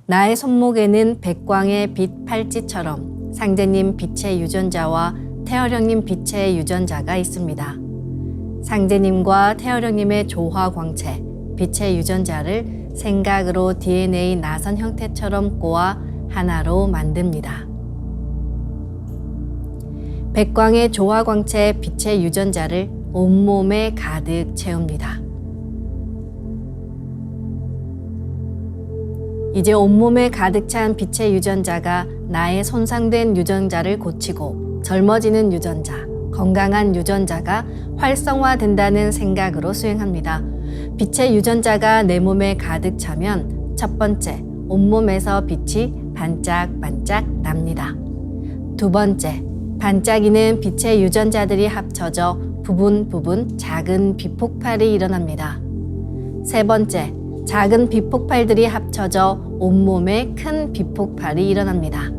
S4: 나의 손목에는 백광의 빛 팔찌처럼 상제님 빛의 유전자와 태어령님 빛의 유전자가 있습니다. 상제님과 태어령님의 조화광채, 빛의 유전자를 생각으로 DNA 나선 형태처럼 꼬아 하나로 만듭니다. 백광의 조화광채 빛의 유전자를 온몸에 가득 채웁니다. 이제 온몸에 가득 찬 빛의 유전자가 나의 손상된 유전자를 고치고 젊어지는 유전자, 건강한 유전자가 활성화된다는 생각으로 수행합니다. 빛의 유전자가 내 몸에 가득 차면 첫 번째, 온몸에서 빛이 반짝반짝 납니다. 두 번째, 반짝이는 빛의 유전자들이 합쳐져 부분 작은 빛폭발이 일어납니다. 세 번째, 작은 빛폭발들이 합쳐져 온몸에 큰 빛폭발이 일어납니다.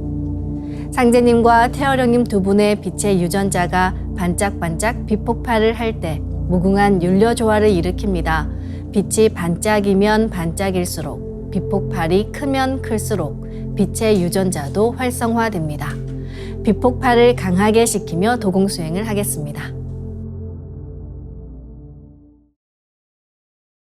S4: 상제님과 태어령님 두 분의 빛의 유전자가 반짝반짝 빛폭발을 할 때 무궁한 율려조화를 일으킵니다. 빛이 반짝이면 반짝일수록, 빛폭발이 크면 클수록 빛의 유전자도 활성화됩니다. 빛폭발을 강하게 시키며 도공수행을 하겠습니다.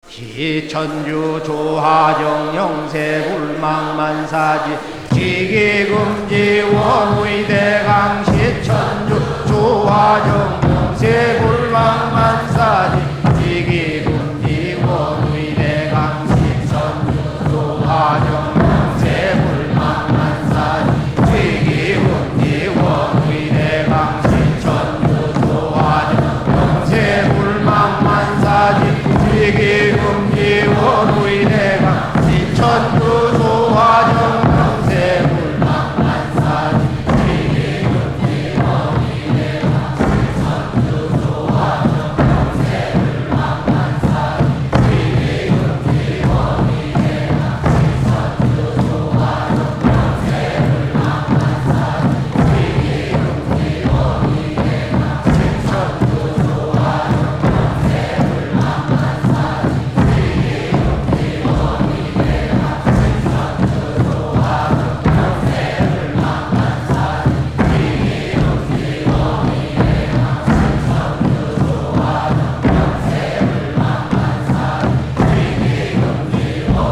S7: 시천주 조하정 영세불망만사지 지기금지 원의대강 시천주 조하정 영세불망만사지 지기금지 원의대강 시천주 조하정 영세불망만사지 지기금지 원의대강 시천주 조하정 영세불망만사지 지기금지 원의대강 시천주 조하정 영세불망만사지 지기금지 원의대강 시천주 조하정 영세불망만사지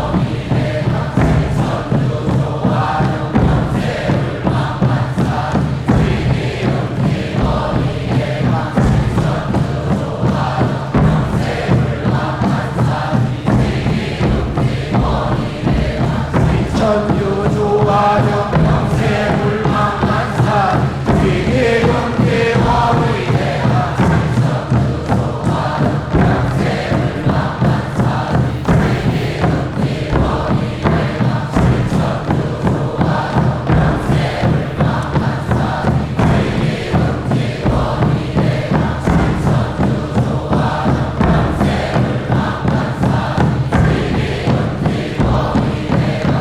S7: 지기금지 원의대강 시천주 조하정 영세불망만사지 지기금지 원의대강 시천주 조하정 천주 조화정 영세불망만사지 지기금지 원의대강 시천주 조화정 영세불망만사지 지기금지 원의대강 시천주 조화정 영세불망만사지 지기금지 원의대강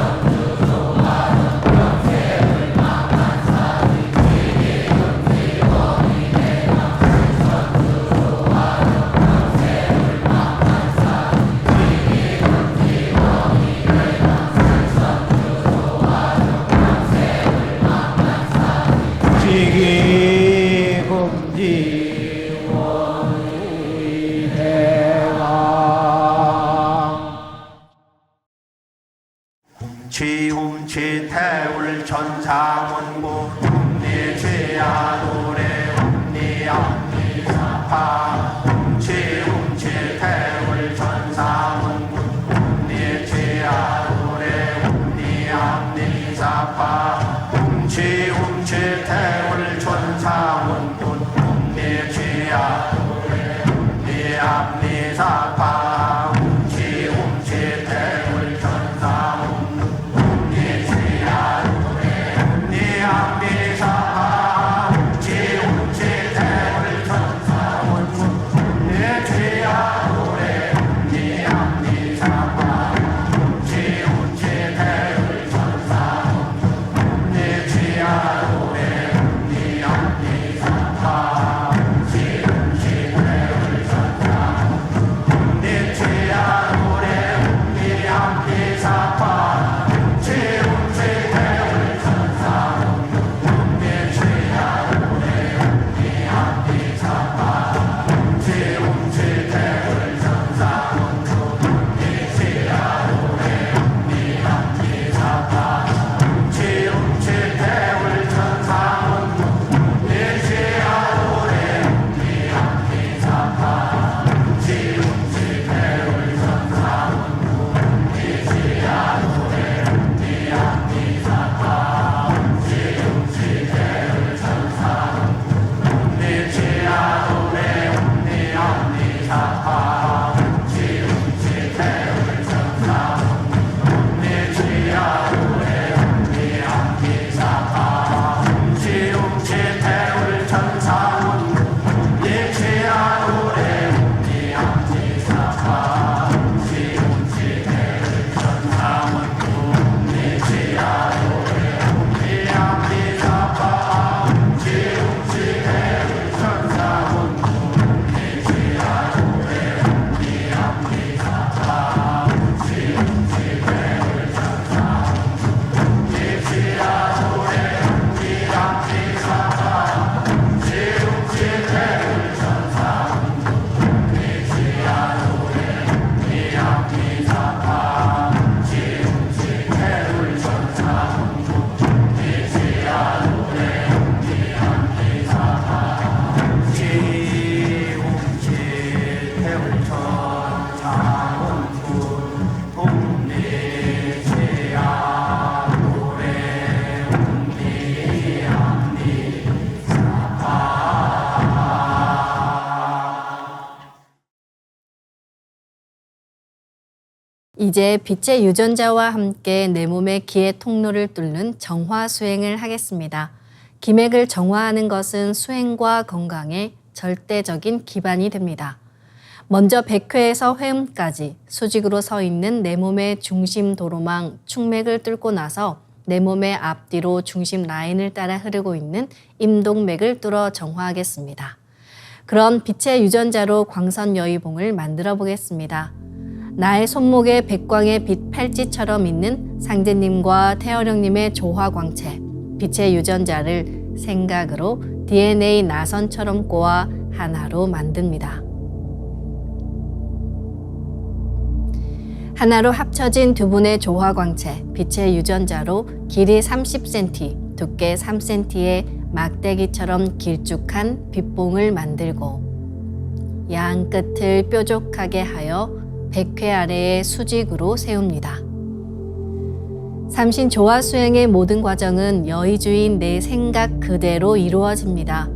S7: 시천주 조화정 영세불망만사지 지기금지 원의대강 지기금지 원의대강 지움치 태울 천상원고 움니취야 노래 움니암니사파 지움치 태울 천상원고 움니취야 노래 움니암니사파 지움치 태울 천상원고 움니취야 노래 암비사파 웅치 태울 천사 웅니 지하루레 웅니 암비사파 웅치 태울 천사 웅니 지하루레 웅니 암비사파 웅치 태울 천사 웅니 지하루레 웅니 암비사파
S4: 이제 빛의 유전자와 함께 내 몸의 기의 통로를 뚫는 정화 수행을 하겠습니다. 기맥을 정화하는 것은 수행과 건강의 절대적인 기반이 됩니다. 먼저 백회에서 회음까지 수직으로 서 있는 내 몸의 중심 도로망 축맥을 뚫고 나서 내 몸의 앞뒤로 중심 라인을 따라 흐르고 있는 임동맥을 뚫어 정화하겠습니다. 그럼 빛의 유전자로 광선여의봉을 만들어 보겠습니다. 나의 손목에 백광의 빛 팔찌처럼 있는 상제님과 태어령님의 조화광채, 빛의 유전자를 생각으로 DNA 나선처럼 꼬아 하나로 만듭니다. 하나로 합쳐진 두 분의 조화광채, 빛의 유전자로 길이 30cm, 두께 3cm의 막대기처럼 길쭉한 빛봉을 만들고 양 끝을 뾰족하게 하여 백회 아래에 수직으로 세웁니다. 삼신 조화 수행의 모든 과정은 여의주인 내 생각 그대로 이루어집니다.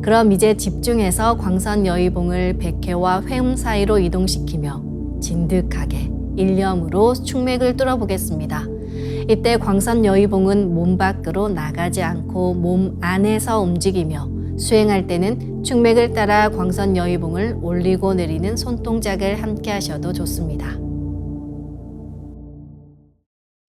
S4: 그럼 이제 집중해서 광선 여의봉을 백회와 회음 사이로 이동시키며 진득하게 일념으로 축맥을 뚫어보겠습니다. 이때 광선 여의봉은 몸 밖으로 나가지 않고 몸 안에서 움직이며 수행할 때는 축맥을 따라 광선 여의봉을 올리고 내리는 손동작을 함께 하셔도 좋습니다.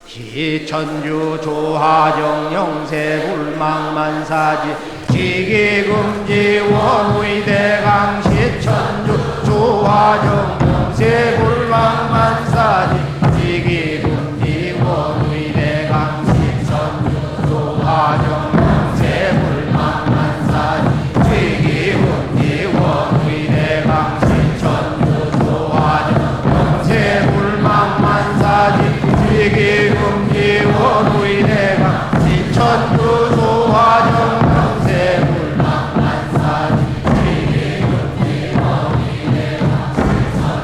S7: 기천주 조하정 영세 불망만사지 지기금지 원의대강 시천주 조하정 영세 불망만사지 지기금지 원의대강 시천주 조하정 영세 불망만사지 지기금지 원의대강 시천주 조하정 영세 불망만사지 지기금지 원의대강 시천주 조하정 영세 불망만사지 지기금지 원의대강 시천주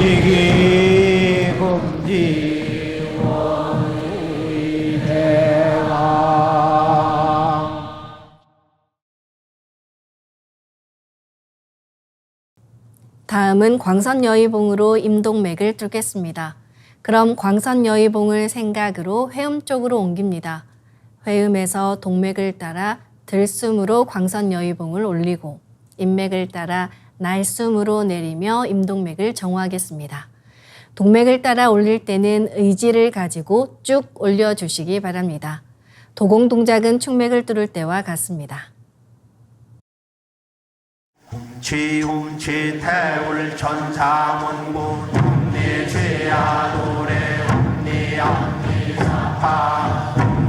S7: 지기금지 원우의 대강.
S4: 다음은 광선여의봉으로 임동맥을 뚫겠습니다. 그럼 광선여의봉을 생각으로 회음 쪽으로 옮깁니다. 회음에서 동맥을 따라 들숨으로 광선여의봉을 올리고 인맥을 따라 날숨으로 내리며 임동맥을 정화하겠습니다. 동맥을 따라 올릴 때는 의지를 가지고 쭉 올려주시기 바랍니다. 도공 동작은 충맥을 뚫을 때와 같습니다.
S7: 지움치태울 천사문구 움니지야도래 움니암니사파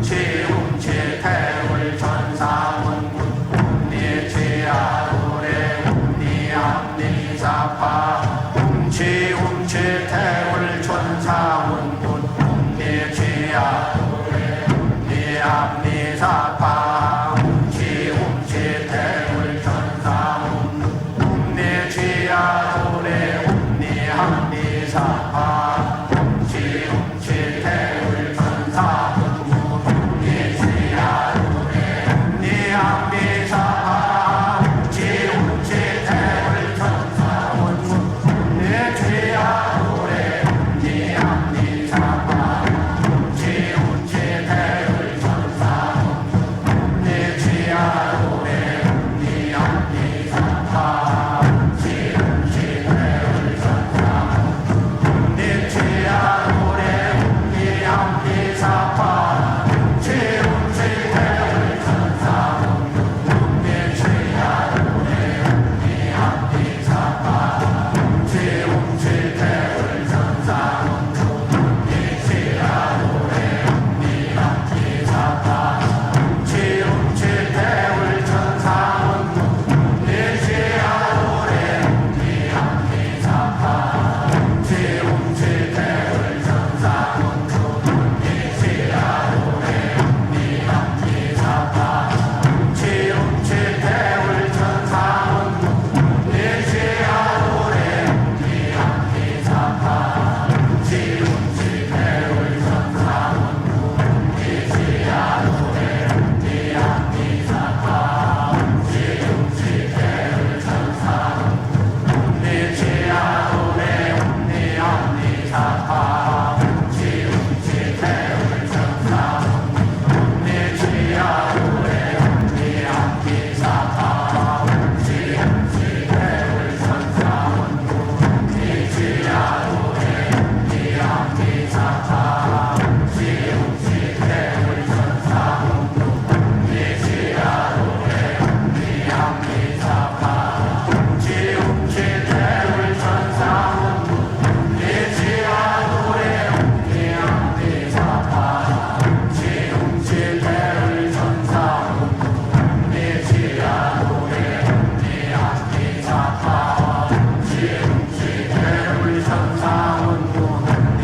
S7: 지움치태울 천사문구 움니지야도래 움니암니사파 지움치태울 천사문구 움니지야도래 움니암니사파 지움치태울 천사문구 지야도래 옴니함니사파 지움치태울 천사문구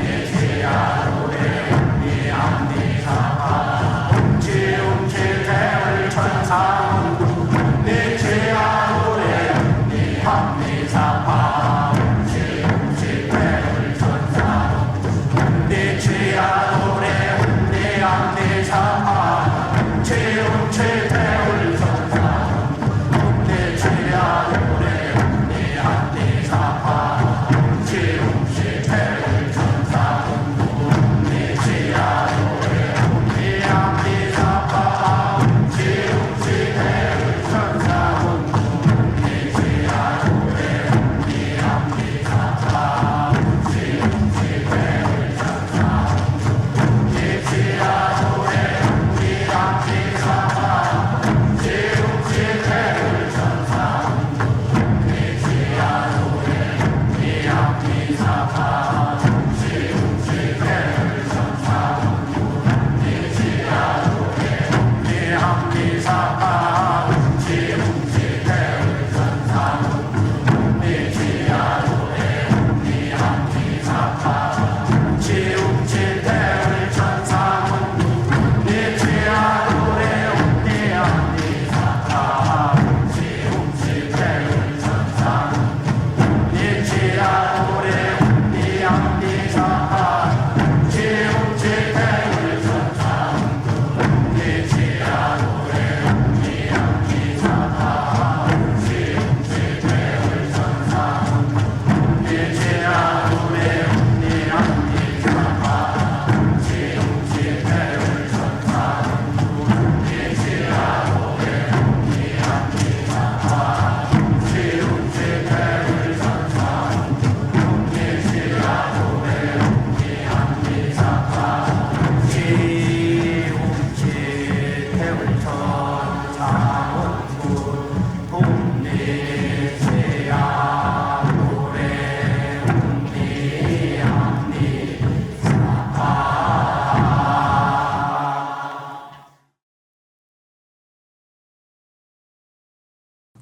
S7: 지야도래 옴니함니사파 지움치태울 천사문구 지야도래 옴니함니사파 지움치태울 천사문구 지야도래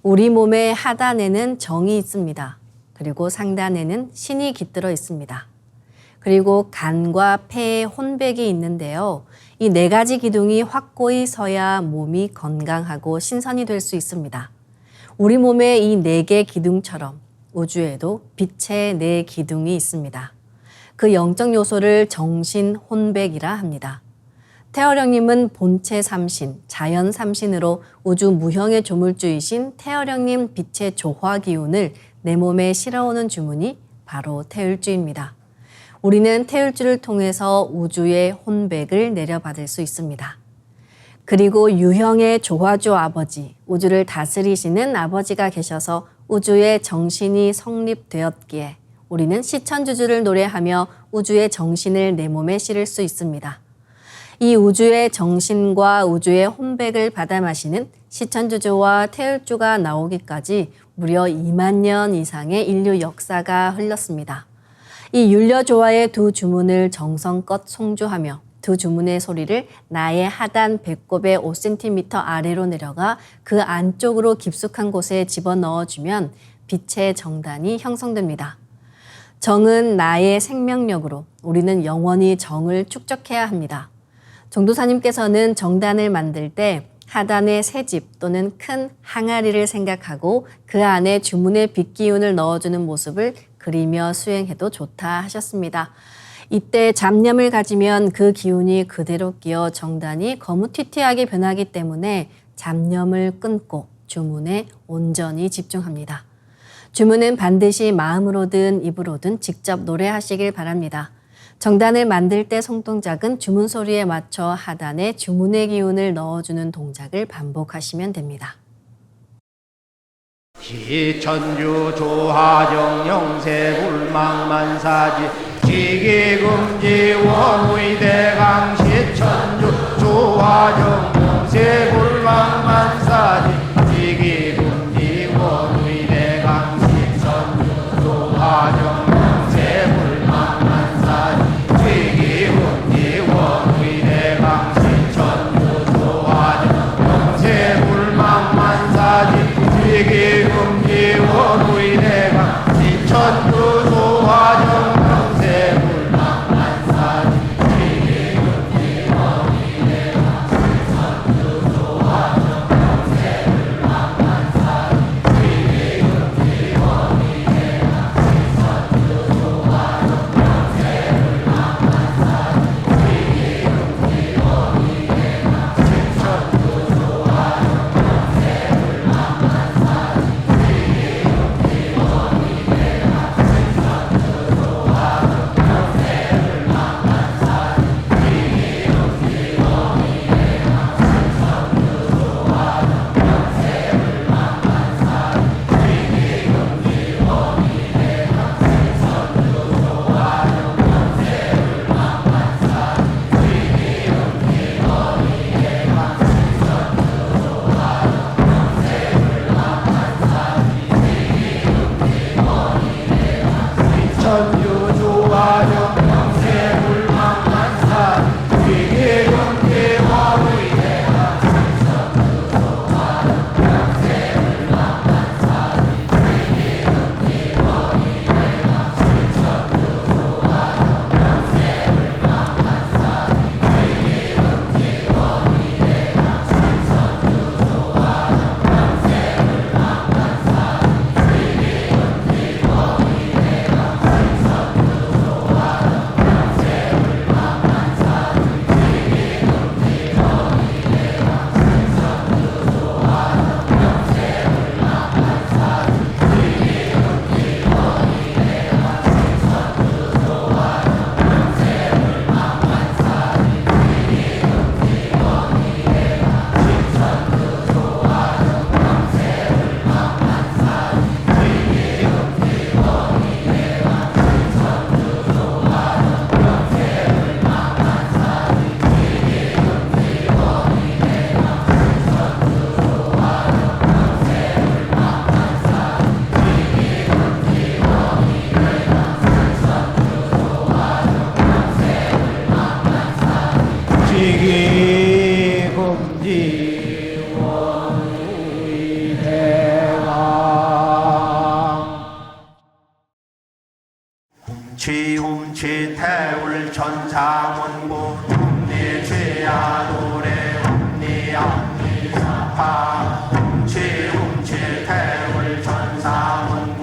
S4: 우리 몸의 하단에는 정이 있습니다. 그리고 상단에는 신이 깃들어 있습니다. 그리고 간과 폐에 혼백이 있는데요. 이 네 가지 기둥이 확고히 서야 몸이 건강하고 신선이 될 수 있습니다. 우리 몸의 이 네 개 기둥처럼 우주에도 빛의 네 기둥이 있습니다. 그 영적 요소를 정신 혼백이라 합니다. 태어령님은 본체 삼신, 자연 삼신으로 우주 무형의 조물주이신 태어령님 빛의 조화 기운을 내 몸에 실어오는 주문이 바로 태율주입니다. 우리는 태율주를 통해서 우주의 혼백을 내려받을 수 있습니다. 그리고 유형의 조화주 아버지, 우주를 다스리시는 아버지가 계셔서 우주의 정신이 성립되었기에 우리는 시천주주를 노래하며 우주의 정신을 내 몸에 실을 수 있습니다. 이 우주의 정신과 우주의 혼백을 받아 마시는 시천주주와 태율주가 나오기까지 무려 2만 년 이상의 인류 역사가 흘렀습니다. 이 율려조화의 두 주문을 정성껏 송주하며 두 주문의 소리를 나의 하단 배꼽의 5cm 아래로 내려가 그 안쪽으로 깊숙한 곳에 집어넣어주면 빛의 정단이 형성됩니다. 정은 나의 생명력으로 우리는 영원히 정을 축적해야 합니다. 정도사님께서는 정단을 만들 때 하단에 새집 또는 큰 항아리를 생각하고 그 안에 주문의 빛 기운을 넣어주는 모습을 그리며 수행해도 좋다 하셨습니다. 이때 잡념을 가지면 그 기운이 그대로 끼어 정단이 거무튀튀하게 변하기 때문에 잡념을 끊고 주문에 온전히 집중합니다. 주문은 반드시 마음으로든 입으로든 직접 노래하시길 바랍니다. 정단을 만들 때 손동작은 주문 소리에 맞춰 하단에 주문의 기운을 넣어주는 동작을 반복하시면 됩니다.
S8: 시천주 조화정 영세불망만사지 지기금지 원의대강 시천주 조화정 영세불망만사지 지기금지 원의대강 시천주 조화정 영세불망만사지 지기금지 원의대강 시천주 조화정 영세불망만사지 지기금지 원의대강 시천주 조화정 영세불망만사지 지기금지 원의대강 시천주 조화정 영세불망만사지 지기금지 원의대강 시천주 조화정 영세불망만사지 지기금지 원의대강 시천주 조화정 천주 조화정 영세불망만사지 지기금지 원의대강 시천주 조화정 영세불망만사지 지기금지 원의대강 시천주 조화정 영세불망만사지 지기금지 원의대강 시천주 조화정 영세불망만사지 지기금지 원의대강 시천주 조화정
S7: 지움지태울 천사원고 옴니지야도래 옴니암니사파 지움지태울 천사원고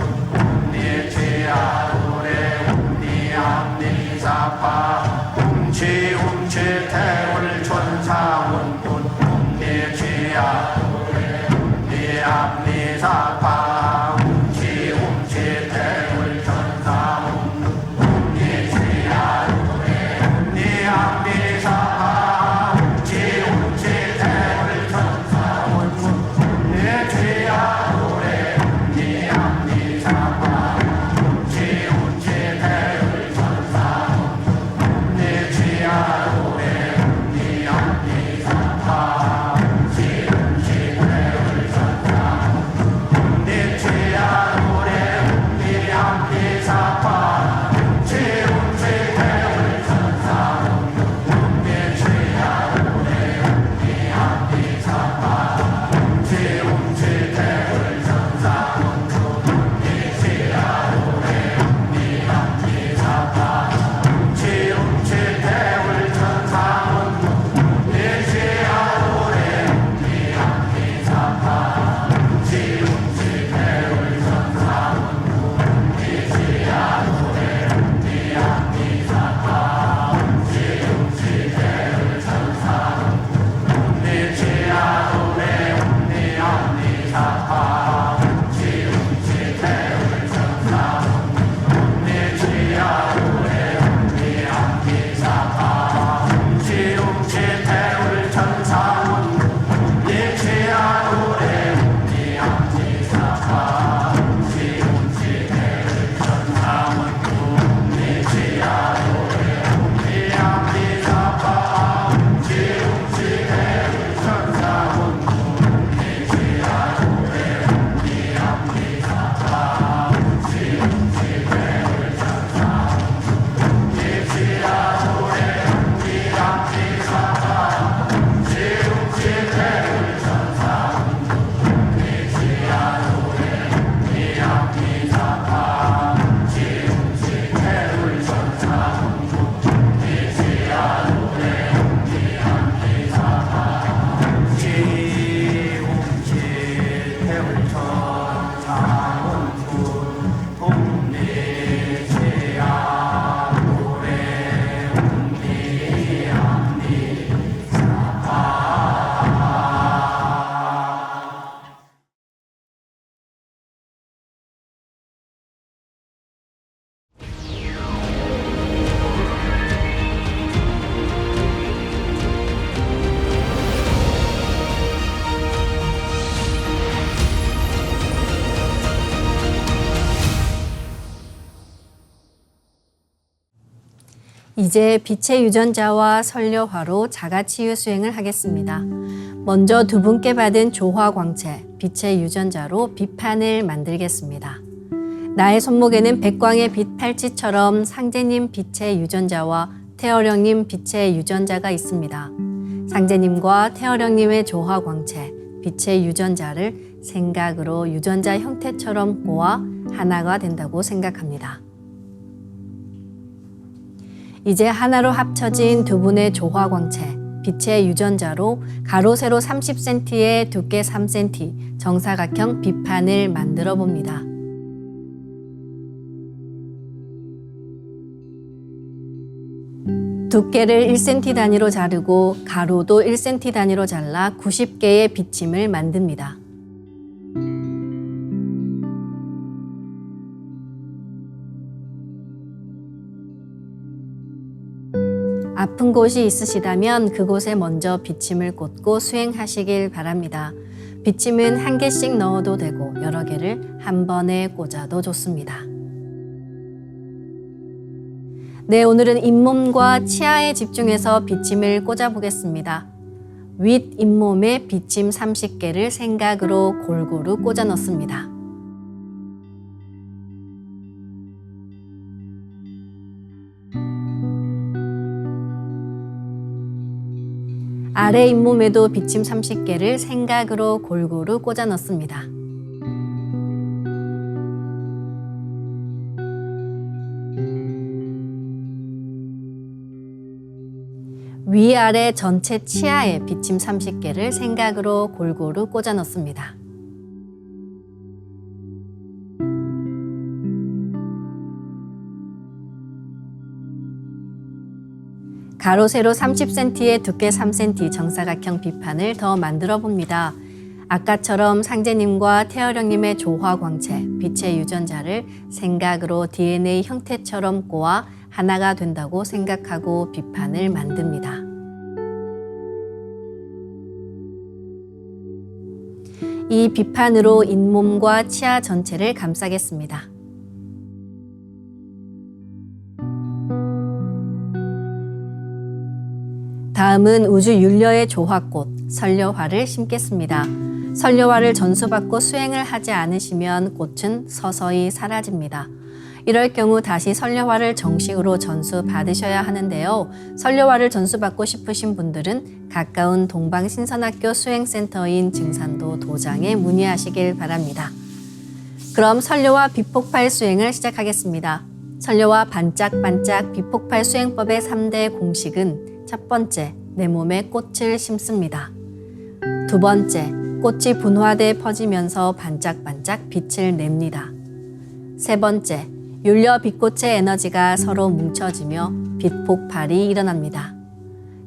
S7: 옴니지야도래 옴니암니사파 지움지태울 천사원고 옴니지야도래 옴니암니사파 지움지태울 천사원고
S4: 이제 빛의 유전자와 설려화로 자가치유 수행을 하겠습니다. 먼저 두 분께 받은 조화광채, 빛의 유전자로 빛판을 만들겠습니다. 나의 손목에는 백광의 빛 팔찌처럼 상제님 빛의 유전자와 태어령님 빛의 유전자가 있습니다. 상제님과 태어령님의 조화광채, 빛의 유전자를 생각으로 유전자 형태처럼 꼬아 하나가 된다고 생각합니다. 이제 하나로 합쳐진 두 분의 조화광채, 빛의 유전자로 가로 세로 30cm에 두께 3cm 정사각형 빛판을 만들어 봅니다. 두께를 1cm 단위로 자르고 가로도 1cm 단위로 잘라 90개의 비침을 만듭니다. 아픈 곳이 있으시다면 그곳에 먼저 비침을 꽂고 수행하시길 바랍니다. 비침은 한 개씩 넣어도 되고 여러 개를 한 번에 꽂아도 좋습니다. 네, 오늘은 잇몸과 치아에 집중해서 비침을 꽂아보겠습니다. 윗 잇몸에 비침 30개를 생각으로 골고루 꽂아 넣습니다. 아래 잇몸에도 비침 30개를 생각으로 골고루 꽂아 넣습니다. 위아래 전체 치아에 비침 30개를 생각으로 골고루 꽂아 넣습니다. 가로 세로 30cm에 두께 3cm 정사각형 비판을 더 만들어 봅니다. 아까처럼 상제님과 태어령님의 조화광채, 빛의 유전자를 생각으로 DNA 형태처럼 꼬아 하나가 된다고 생각하고 비판을 만듭니다. 이 비판으로 잇몸과 치아 전체를 감싸겠습니다. 다음은 우주윤려의 조화꽃, 설려화를 심겠습니다. 설려화를 전수받고 수행을 하지 않으시면 꽃은 서서히 사라집니다. 이럴 경우 다시 설려화를 정식으로 전수받으셔야 하는데요. 설려화를 전수받고 싶으신 분들은 가까운 동방신선학교 수행센터인 증산도 도장에 문의하시길 바랍니다. 그럼 설려화 비폭발 수행을 시작하겠습니다. 설려화 반짝반짝 비폭발 수행법의 3대 공식은 첫 번째, 내 몸에 꽃을 심습니다. 두 번째, 꽃이 분화돼 퍼지면서 반짝반짝 빛을 냅니다. 세 번째, 윤려 빛꽃의 에너지가 서로 뭉쳐지며 빛폭발이 일어납니다.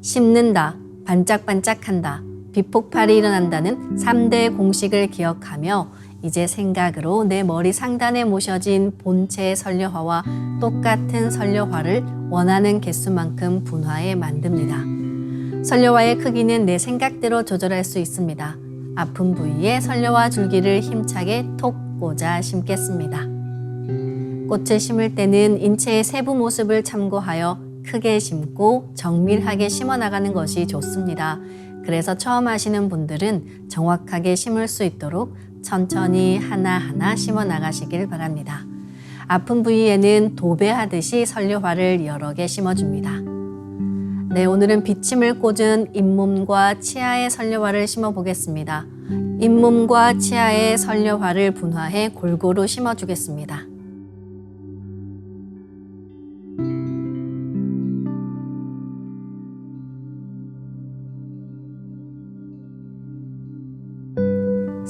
S4: 심는다, 반짝반짝한다, 빛폭발이 일어난다는 3대 공식을 기억하며 이제 생각으로 내 머리 상단에 모셔진 본체의 설려화와 똑같은 설려화를 원하는 개수만큼 분화해 만듭니다. 설려화의 크기는 내 생각대로 조절할 수 있습니다. 아픈 부위에 설려화 줄기를 힘차게 톡 꽂아 심겠습니다. 꽃을 심을 때는 인체의 세부 모습을 참고하여 크게 심고 정밀하게 심어 나가는 것이 좋습니다. 그래서 처음 하시는 분들은 정확하게 심을 수 있도록 천천히 하나하나 심어 나가시길 바랍니다. 아픈 부위에는 도배하듯이 설려화를 여러 개 심어줍니다. 네, 오늘은 비침을 꽂은 잇몸과 치아의 설려화를 심어 보겠습니다. 잇몸과 치아의 설려화를 분화해 골고루 심어주겠습니다.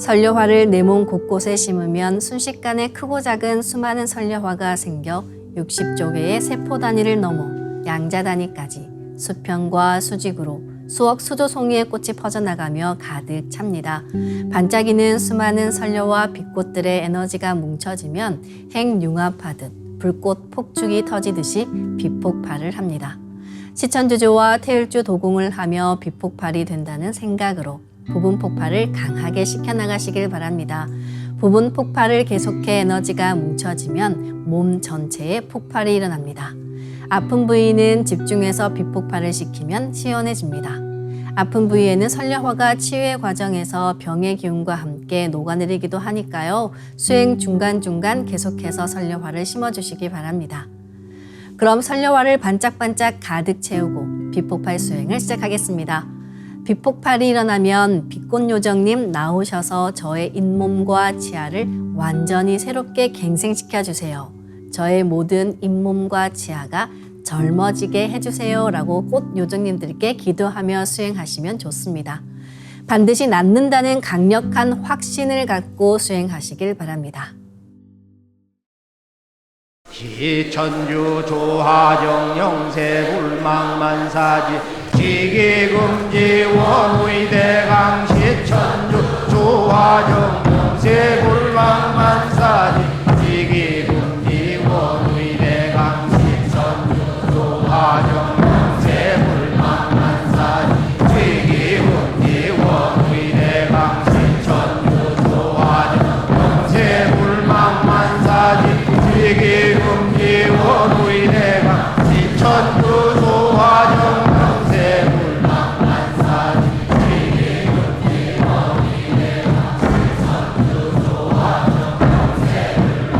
S4: 설려화를 내 몸 곳곳에 심으면 순식간에 크고 작은 수많은 설려화가 생겨 60조 개의 세포 단위를 넘어 양자 단위까지 수평과 수직으로 수억 수조 송이의 꽃이 퍼져나가며 가득 찹니다. 반짝이는 수많은 설려와 빛꽃들의 에너지가 뭉쳐지면 핵융합하듯 불꽃 폭죽이 터지듯이 빛폭발을 합니다. 시천주조와 태율주 도공을 하며 빛폭발이 된다는 생각으로 부분 폭발을 강하게 시켜나가시길 바랍니다. 부분 폭발을 계속해 에너지가 뭉쳐지면 몸 전체에 폭발이 일어납니다. 아픈 부위는 집중해서 빛폭발을 시키면 시원해집니다. 아픈 부위에는 설려화가 치유의 과정에서 병의 기운과 함께 녹아내리기도 하니까요. 수행 중간중간 계속해서 설려화를 심어주시기 바랍니다. 그럼 설려화를 반짝반짝 가득 채우고 빛폭발 수행을 시작하겠습니다. 빛폭발이 일어나면 빛꽃요정님 나오셔서 저의 잇몸과 치아를 완전히 새롭게 갱생시켜주세요. 저의 모든 잇몸과 치아가 젊어지게 해주세요 라고 꽃요정님들께 기도하며 수행하시면 좋습니다. 반드시 낫는다는 강력한 확신을 갖고 수행하시길 바랍니다.
S7: 시천주 조화정 영세불망만사지 지기금지 원의대강 시천주 조화정 영세불망만사지 지기금지 원의대강 시천주 조화정 영세불망만사지 지기금지 원의대강 시천주 조화정 영세불망만사지 지기금지 원의대강 시천주 조화정 영세불망만사지 지기금지 원의대강 시천주 조화정 영세불망만사지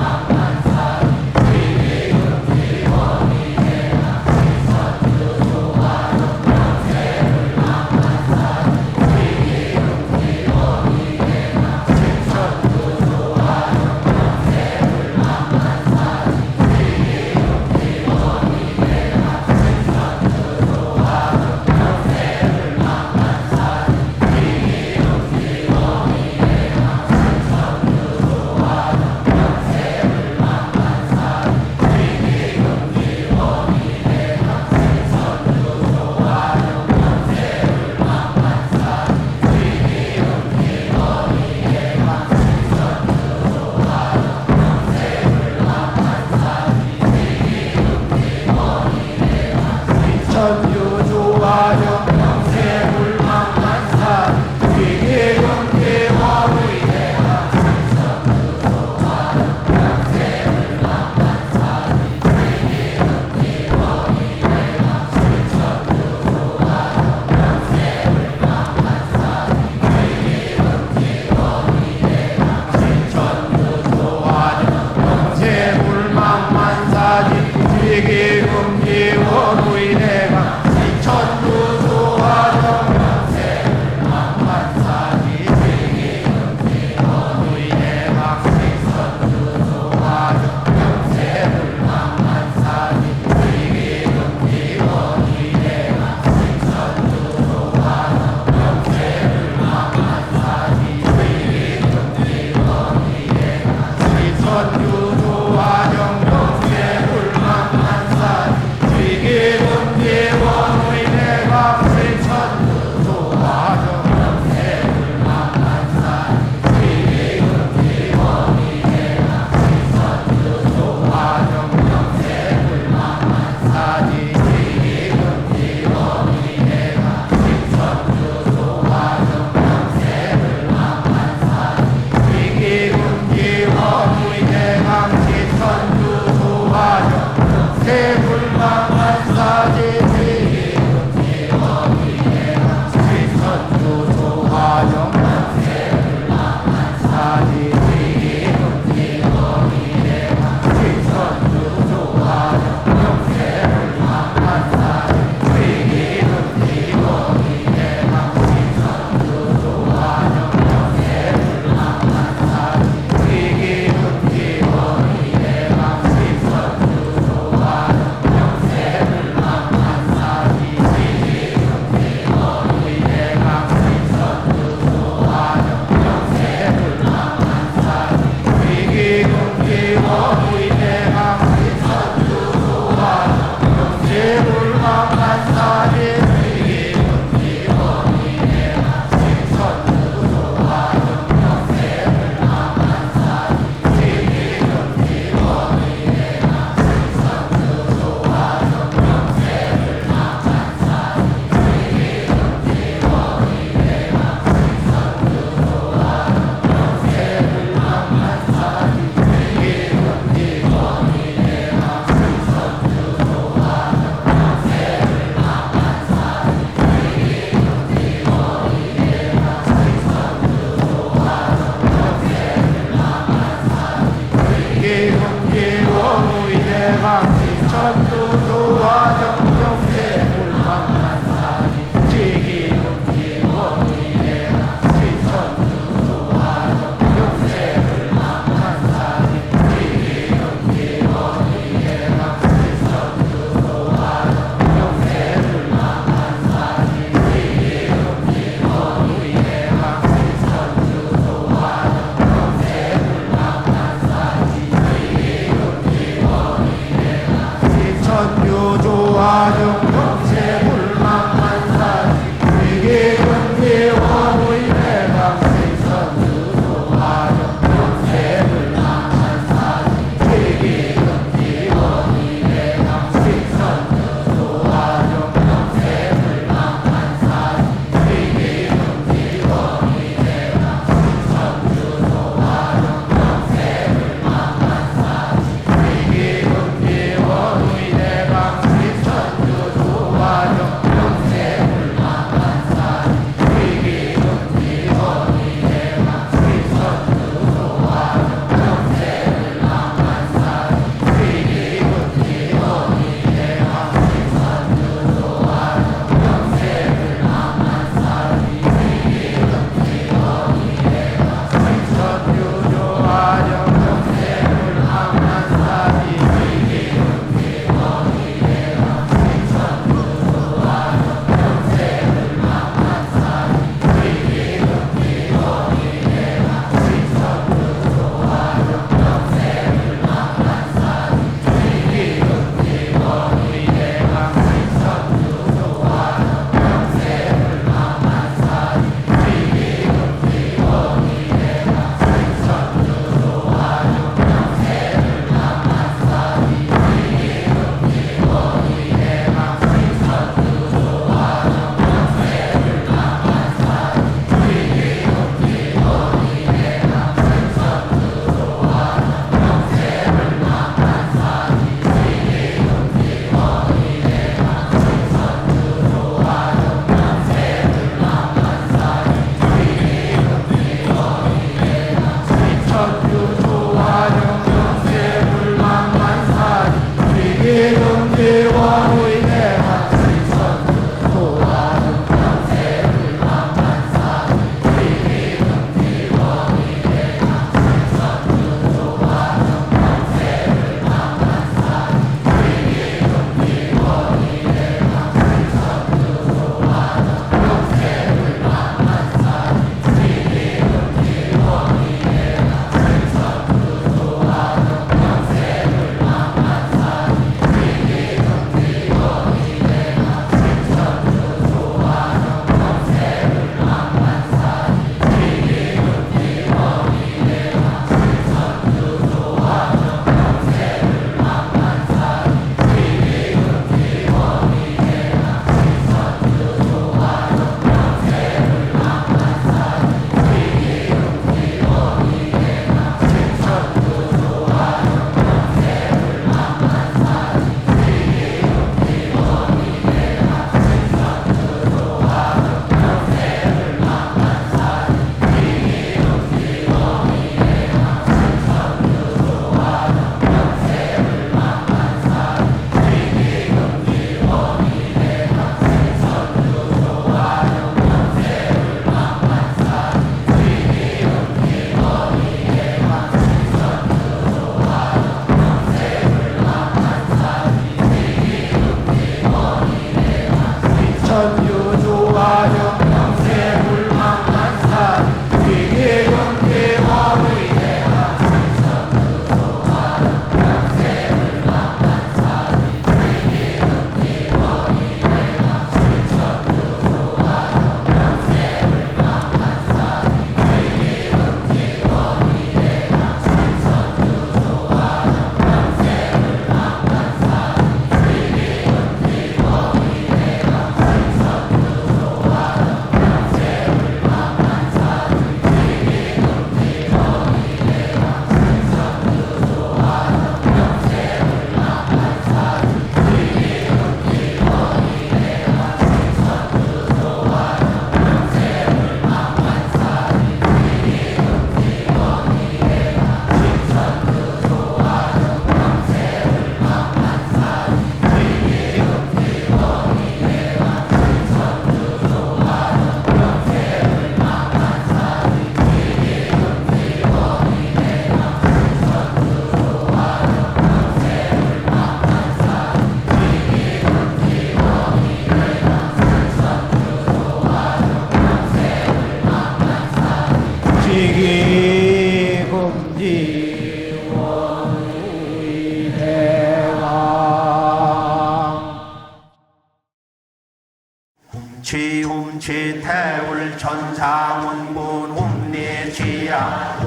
S7: 훔치 태울 천상원군 훔리지야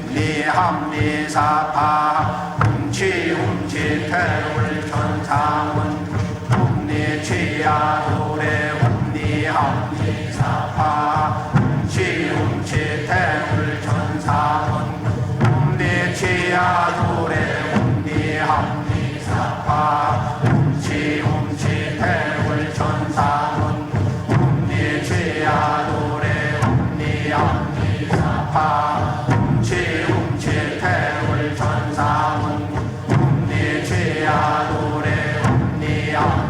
S7: 훔리합리사파 훔치 태울 천상원 훔리지야 노래 훔리합리사파 훔치 태울 천상원 훔리지야 노래 훔리합리사파 훔치 태울 천상원 훔리지야 노래 훔리합리사파 훔치 태울 천상원 훔리지야 노래 훔리합리사파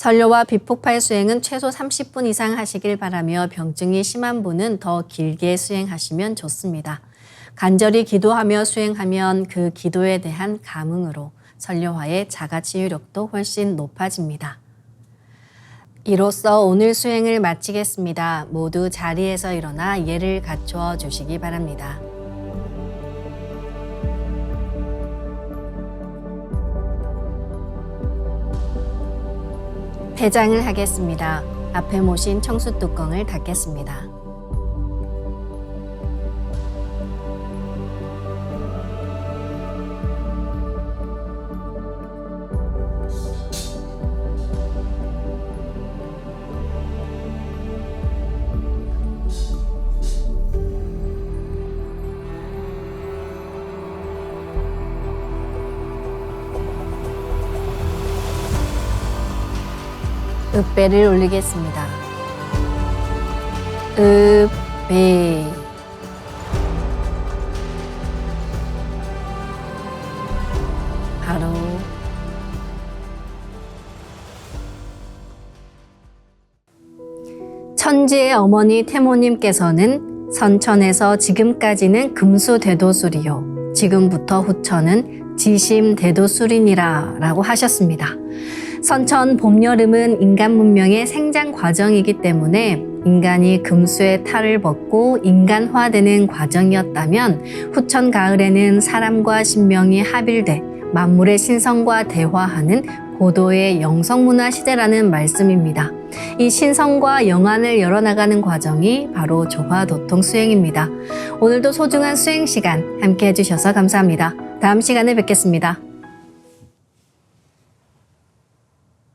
S4: 선료와 비폭발 수행은 최소 30분 이상 하시길 바라며 병증이 심한 분은 더 길게 수행하시면 좋습니다. 간절히 기도하며 수행하면 그 기도에 대한 감흥으로 선료화의 자가치유력도 훨씬 높아집니다. 이로써 오늘 수행을 마치겠습니다. 모두 자리에서 일어나 예를 갖추어 주시기 바랍니다. 폐장을 하겠습니다. 앞에 모신 청수 뚜껑을 닫겠습니다. 읍배를 올리겠습니다. 읍배. 바로 천지의 어머니 태모님께서는 선천에서 지금까지는 금수대도술이요 지금부터 후천은 지심대도술이니라 라고 하셨습니다. 선천 봄, 여름은 인간 문명의 생장 과정이기 때문에 인간이 금수의 탈을 벗고 인간화되는 과정이었다면 후천 가을에는 사람과 신명이 합일돼 만물의 신성과 대화하는 고도의 영성문화 시대라는 말씀입니다. 이 신성과 영안을 열어나가는 과정이 바로 조화도통 수행입니다. 오늘도 소중한 수행 시간 함께 해주셔서 감사합니다. 다음 시간에 뵙겠습니다.